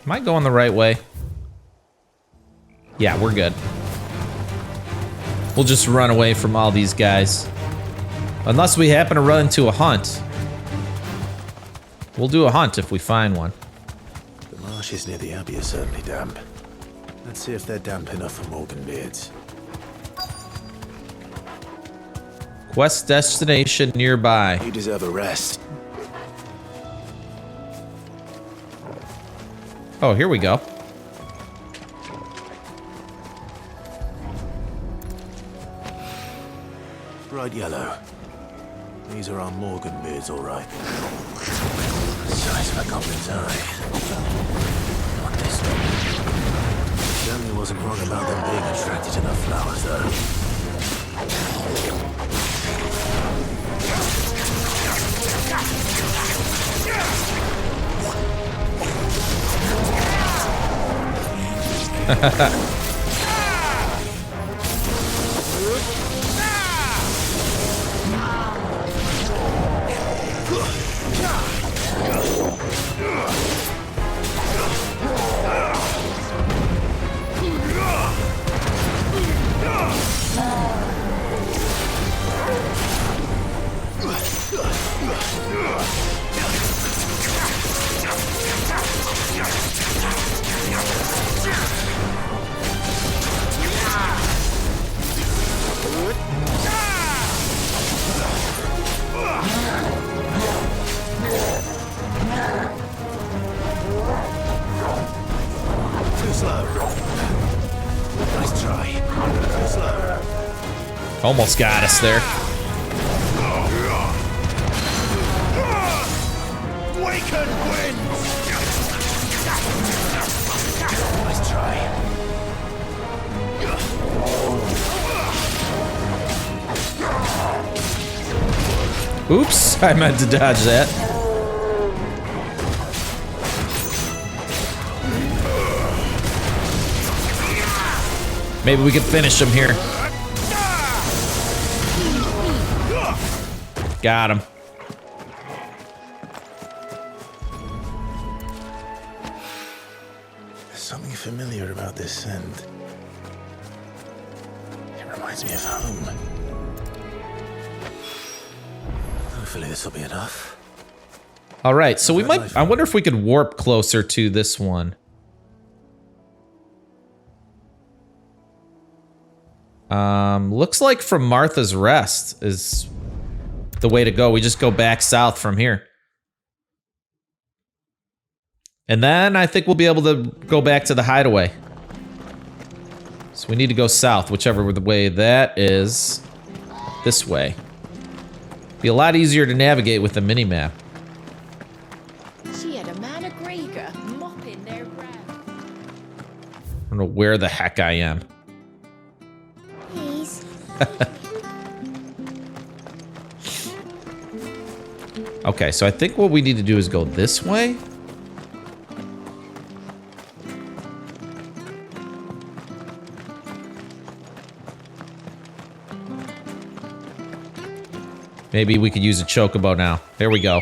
Am I going the right way? Yeah, we're good. We'll just run away from all these guys. Unless we happen to run into a hunt. We'll do a hunt if we find one. The marshes near the abbey are certainly damp. Let's see if they're damp enough for Morgan beards. Quest destination nearby. You deserve a rest. Oh, here we go. Bright yellow. These are our Morgan beards, all right. Size of a goblin's eye. Not this one. Certainly wasn't wrong about them being attracted to the flowers, though. Almost got us there. Waken winds! Nice try. Oops, I meant to dodge that. Maybe we can finish him here. Got him. There's something familiar about this scent. It reminds me of home. Hopefully this will be enough. All right, so we might... I wonder if we could warp closer to this one. Looks like from Martha's Rest is the way to go. We just go back south from here. And then I think we'll be able to go back to the Hideaway. So we need to go south, whichever the way that is. This way. Be a lot easier to navigate with the mini-map. She had a man of Grieger mopping their ground. I don't know where the heck I am. Please. Okay, so I think what we need to do is go this way. Maybe we could use a chocobo now. There we go.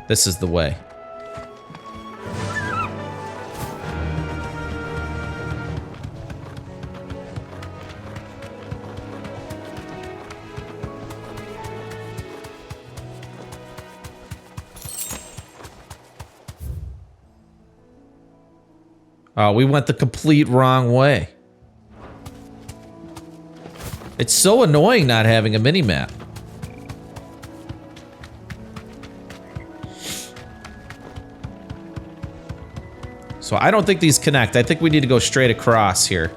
This is the way. Oh, we went the complete wrong way. It's so annoying not having a mini-map. So I don't think these connect. I think we need to go straight across here.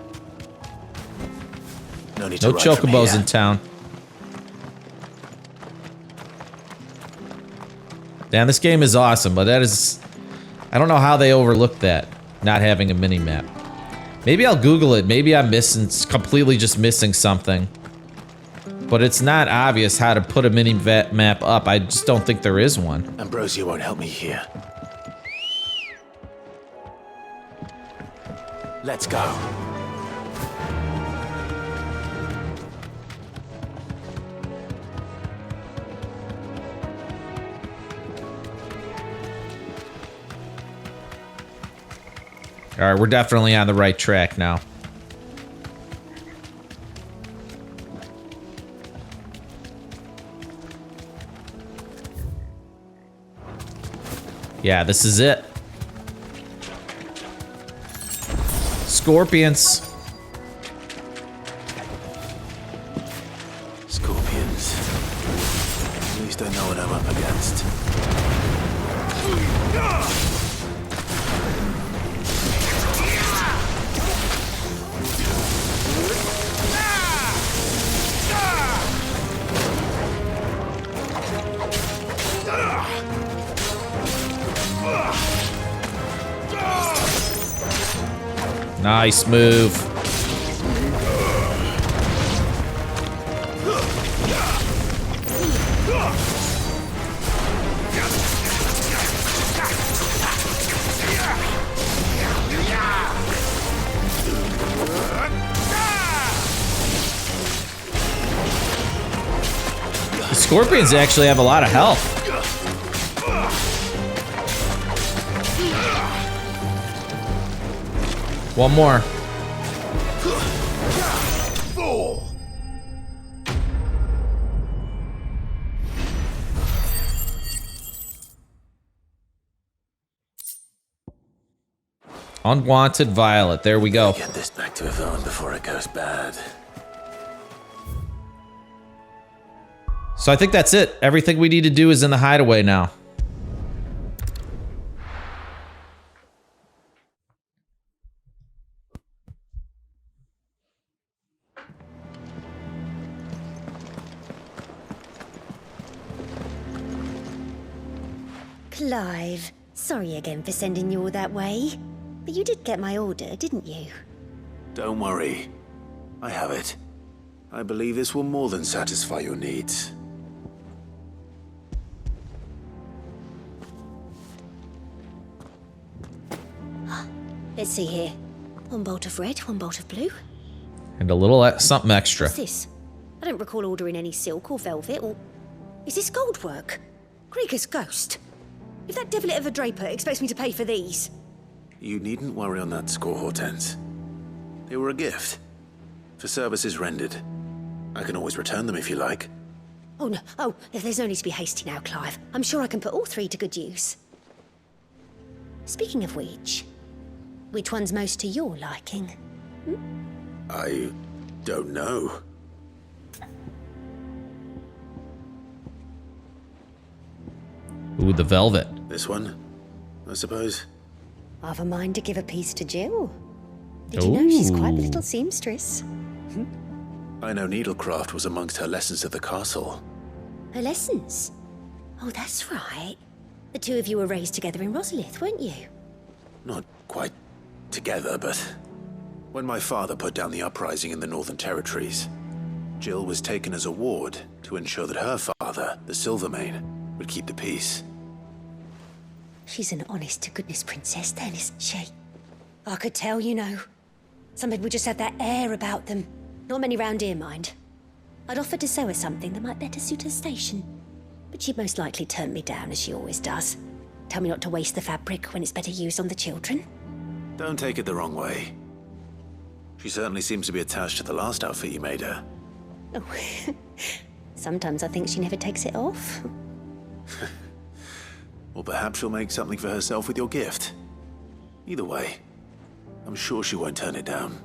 No chocobos in town. Damn, this game is awesome, but that is... I don't know how they overlooked that. Not having a mini-map. Maybe I'll Google it. Maybe I'm completely just missing something. But it's not obvious how to put a mini-map up. I just don't think there is one. Ambrosia won't help me here. Let's go. All right, we're definitely on the right track now. Yeah, this is it. scorpions. Scorpions. At least I know what I'm up against. Nice move. The scorpions actually have a lot of health. One more. Unwanted violet. There we go. Get this back to Yvonne before it goes bad. So I think that's it. Everything we need to do is in the hideaway now. Clive, sorry again for sending you all that way. But you did get my order, didn't you? Don't worry. I have it. I believe this will more than satisfy your needs. Let's see here. One bolt of red, one bolt of blue. And a little something extra. What's this? I don't recall ordering any silk or velvet or... Is this gold work? Krieger's ghost. If that devilet of a draper expects me to pay for these... You needn't worry on that score, Hortense. They were a gift. For services rendered. I can always return them if you like. Oh, no. Oh, there's no need to be hasty now, Clive. I'm sure I can put all three to good use. Speaking of which one's most to your liking? I don't know. Ooh, the velvet. This one, I suppose. I've a mind to give a piece to Jill. Did you know she's quite a little seamstress? I know needlecraft was amongst her lessons at the castle. Her lessons? Oh, that's right. The two of you were raised together in Rosalith, weren't you? Not quite together, but when my father put down the uprising in the Northern Territories, Jill was taken as a ward to ensure that her father, the Silvermane, would keep the peace. She's an honest-to-goodness princess then, isn't she? I could tell, you know. Some people just have that air about them. Not many round here, mind. I'd offered to sew her something that might better suit her station. But she'd most likely turn me down, as she always does. Tell me not to waste the fabric when it's better used on the children. Don't take it the wrong way. She certainly seems to be attached to the last outfit you made her. Oh, sometimes I think she never takes it off. Or perhaps she'll make something for herself with your gift. Either way, I'm sure she won't turn it down.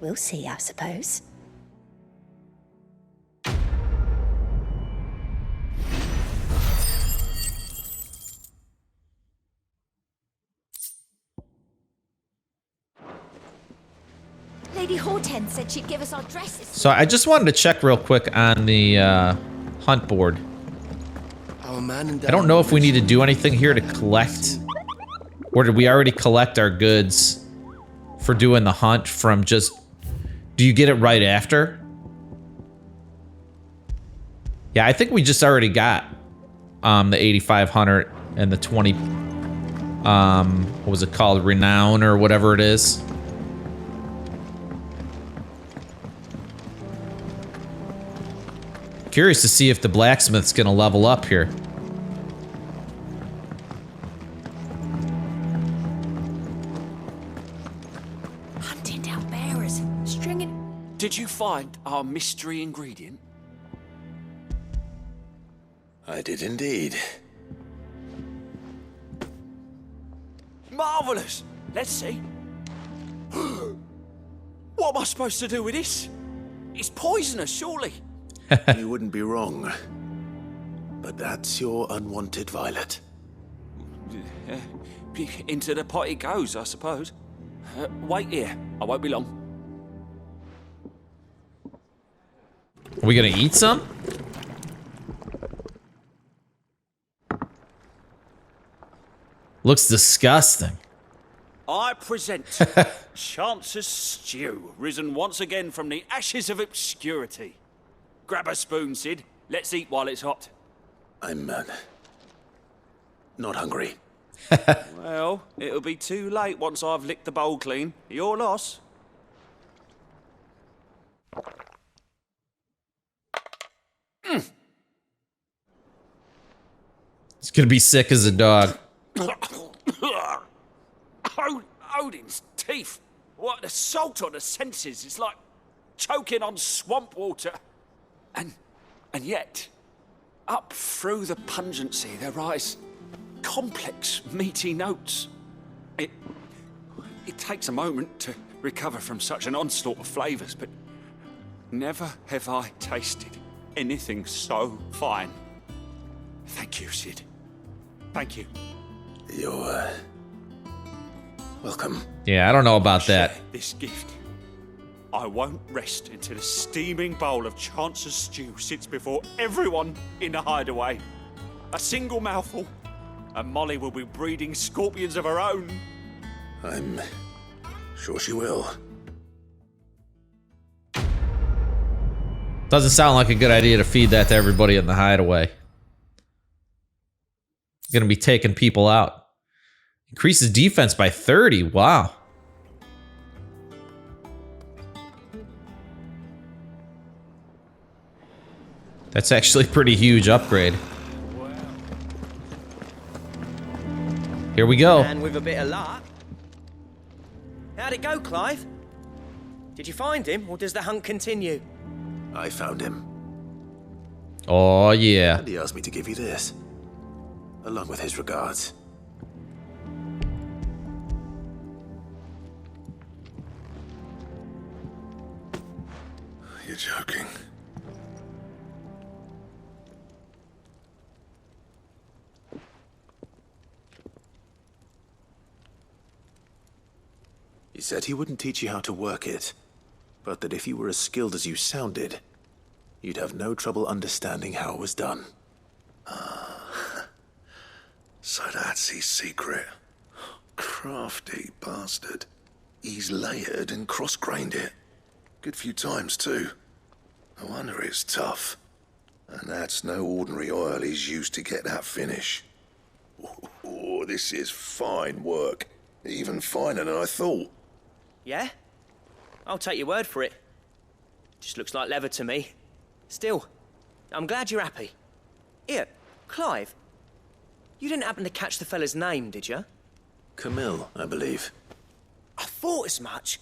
We'll see, I suppose. Lady Hortense said she'd give us our dresses. So I just wanted to check real quick on the hunt board. I don't know if we need to do anything here to collect. Or did we already collect our goods for doing the hunt from just... Do you get it right after? Yeah, I think we just already got the 8,500 and the 20... what was it called? Renown or whatever it is. Curious to see if the blacksmith's gonna level up here. Hunting down bearers, stringing... Did you find our mystery ingredient? I did indeed. Marvelous! Let's see. What am I supposed to do with this? It's poisonous, surely. You wouldn't be wrong. But that's your unwanted violet. Into the pot it goes, I suppose. Wait here. I won't be long. Are we gonna eat some? Looks disgusting. I present Chance's Stew, risen once again from the ashes of obscurity. Grab a spoon, Sid. Let's eat while it's hot. I'm not hungry. Well, it'll be too late once I've licked the bowl clean. Your loss. It's gonna be sick as a dog. Odin's teeth. What an assault on the senses. It's like choking on swamp water. And yet, up through the pungency, there rise complex, meaty notes. It takes a moment to recover from such an onslaught of flavours, but never have I tasted anything so fine. Thank you, Sid. Thank you. You're welcome. Yeah, I don't know about that. This gift. I won't rest until a steaming bowl of Chance's Stew sits before everyone in the Hideaway. A single mouthful, and Molly will be breeding scorpions of her own. I'm sure she will. Doesn't sound like a good idea to feed that to everybody in the Hideaway. Gonna be taking people out. Increases defense by 30. Wow. That's actually a pretty huge upgrade. Here we go. And with a bit of luck. How'd it go, Clive? Did you find him, or does the hunt continue? I found him. Oh, yeah. And he asked me to give you this. Along with his regards. You're joking. He said he wouldn't teach you how to work it, but that if you were as skilled as you sounded, you'd have no trouble understanding how it was done. So that's his secret. Crafty bastard. He's layered and cross-grained it. Good few times, too. No wonder it's tough. And that's no ordinary oil he's used to get that finish. Oh, this is fine work. Even finer than I thought. Yeah? I'll take your word for it. Just looks like leather to me. Still, I'm glad you're happy. Here, Clive. You didn't happen to catch the fella's name, did you? Camille, I believe. I thought as much.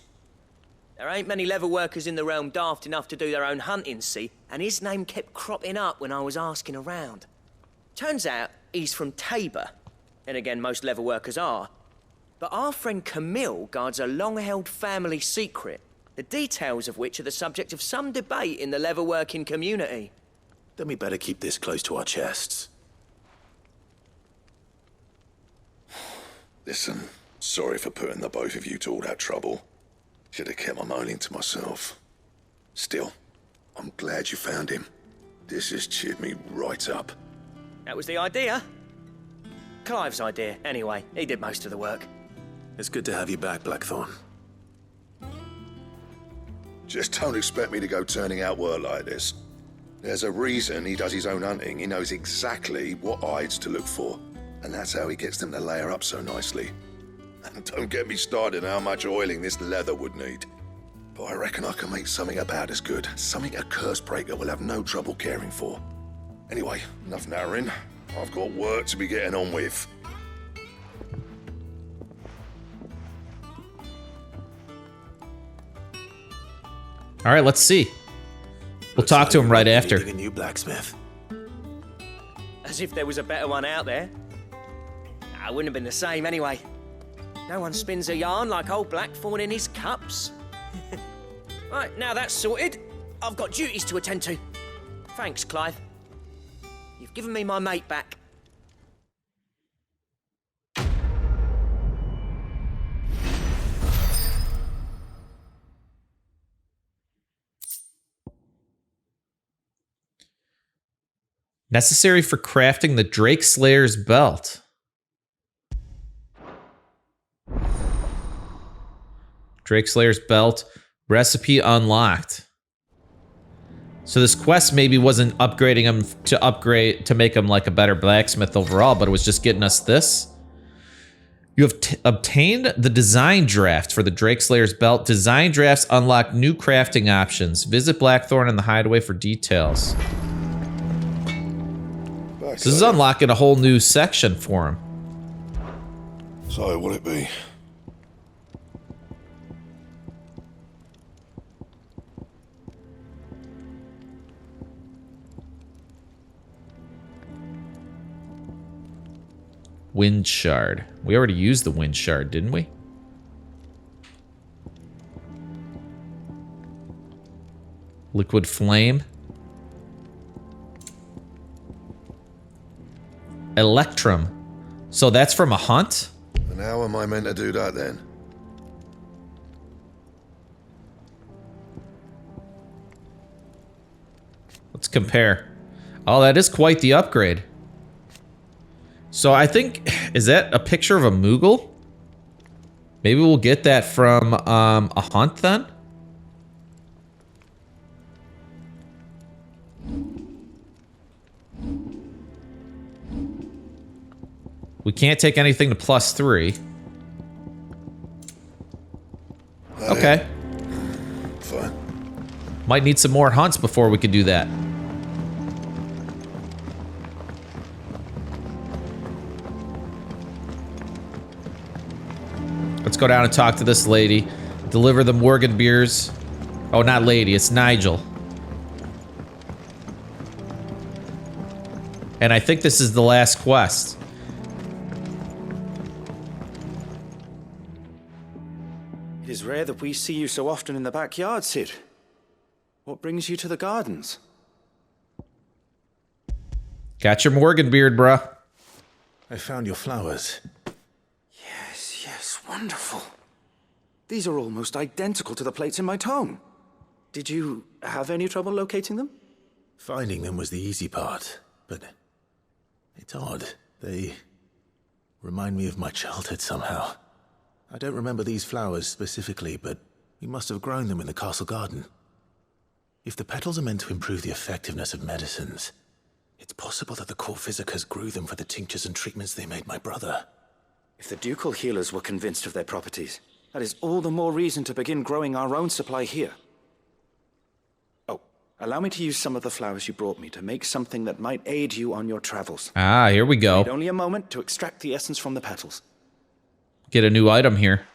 There ain't many leather workers in the realm daft enough to do their own hunting, see? And his name kept cropping up when I was asking around. Turns out he's from Tabor. And again, most leather workers are. But our friend Camille guards a long-held family secret, the details of which are the subject of some debate in the leather-working community. Then we better keep this close to our chests. Listen, sorry for putting the both of you to all that trouble. Should have kept my moaning to myself. Still, I'm glad you found him. This has cheered me right up. That was the idea. Clive's idea, anyway. He did most of the work. It's good to have you back, Blackthorn. Just don't expect me to go turning out work like this. There's a reason he does his own hunting. He knows exactly what hides to look for. And that's how he gets them to layer up so nicely. And don't get me started on how much oiling this leather would need. But I reckon I can make something about as good. Something a curse breaker will have no trouble caring for. Anyway, enough narrowing. I've got work to be getting on with. All right, let's see. We'll talk to him right after. Needing a new blacksmith. As if there was a better one out there. It wouldn't have been the same anyway. No one spins a yarn like old Blackthorn in his cups. Right, now that's sorted, I've got duties to attend to. Thanks, Clive. You've given me my mate back. Necessary for crafting the Drake Slayer's belt. Drake Slayer's belt. Recipe unlocked. So this quest maybe wasn't upgrading him to make him like a better blacksmith overall, but it was just getting us this. You have obtained the design draft for the Drake Slayer's belt. Design drafts unlock new crafting options. Visit Blackthorn and the Hideaway for details. So this is unlocking a whole new section for him. So, what'll it be? Wind shard. We already used the wind shard, didn't we? Liquid flame. Electrum. So that's from a hunt? And how am I meant to do that then? Let's compare. Oh, that is quite the upgrade. So I think, is that a picture of a Moogle? Maybe we'll get that from a hunt then? We can't take anything to +3. Okay. Fine. Might need some more hunts before we could do that. Let's go down and talk to this lady. Deliver the Morgan beers. Oh, not lady, it's Nigel. And I think this is the last quest. It is rare that we see you so often in the backyard, Sid. What brings you to the gardens? Got your Morgan beard, bruh. I found your flowers. Yes, wonderful. These are almost identical to the plates in my tome. Did you have any trouble locating them? Finding them was the easy part, but it's odd. They remind me of my childhood somehow. I don't remember these flowers specifically, but we must have grown them in the castle garden. If the petals are meant to improve the effectiveness of medicines, it's possible that the court physicers grew them for the tinctures and treatments they made my brother. If the ducal healers were convinced of their properties, that is all the more reason to begin growing our own supply here. Oh, allow me to use some of the flowers you brought me to make something that might aid you on your travels. Ah, here we go. Need only a moment to extract the essence from the petals. Get a new item here.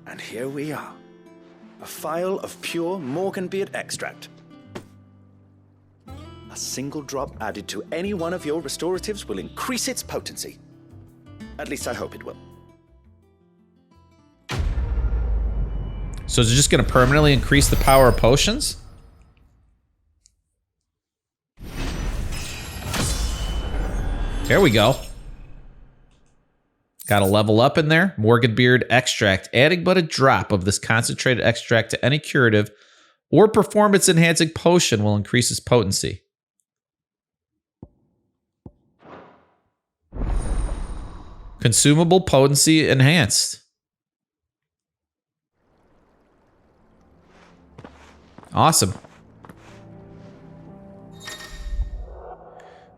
And here we are. A phial of pure Morganbeard extract. A single drop added to any one of your restoratives will increase its potency. At least I hope it will. So is it just going to permanently increase the power of potions? There we go. Got a level up in there. Morganbeard extract. Adding but a drop of this concentrated extract to any curative or performance-enhancing potion will increase its potency. Consumable potency enhanced. Awesome.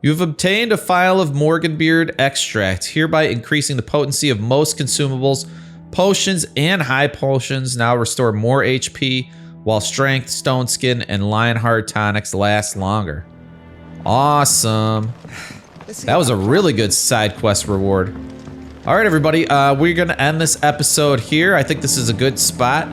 You have obtained a phial of Morganbeard extract, hereby increasing the potency of most consumables. Potions and high potions now restore more HP, while strength, stone skin, and Lionheart tonics last longer. Awesome. That was a really good side quest reward. All right, everybody, we're going to end this episode here. I think this is a good spot.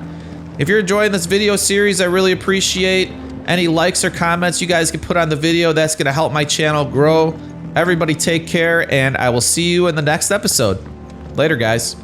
If you're enjoying this video series, I really appreciate any likes or comments you guys can put on the video. That's going to help my channel grow. Everybody take care, and I will see you in the next episode. Later, guys.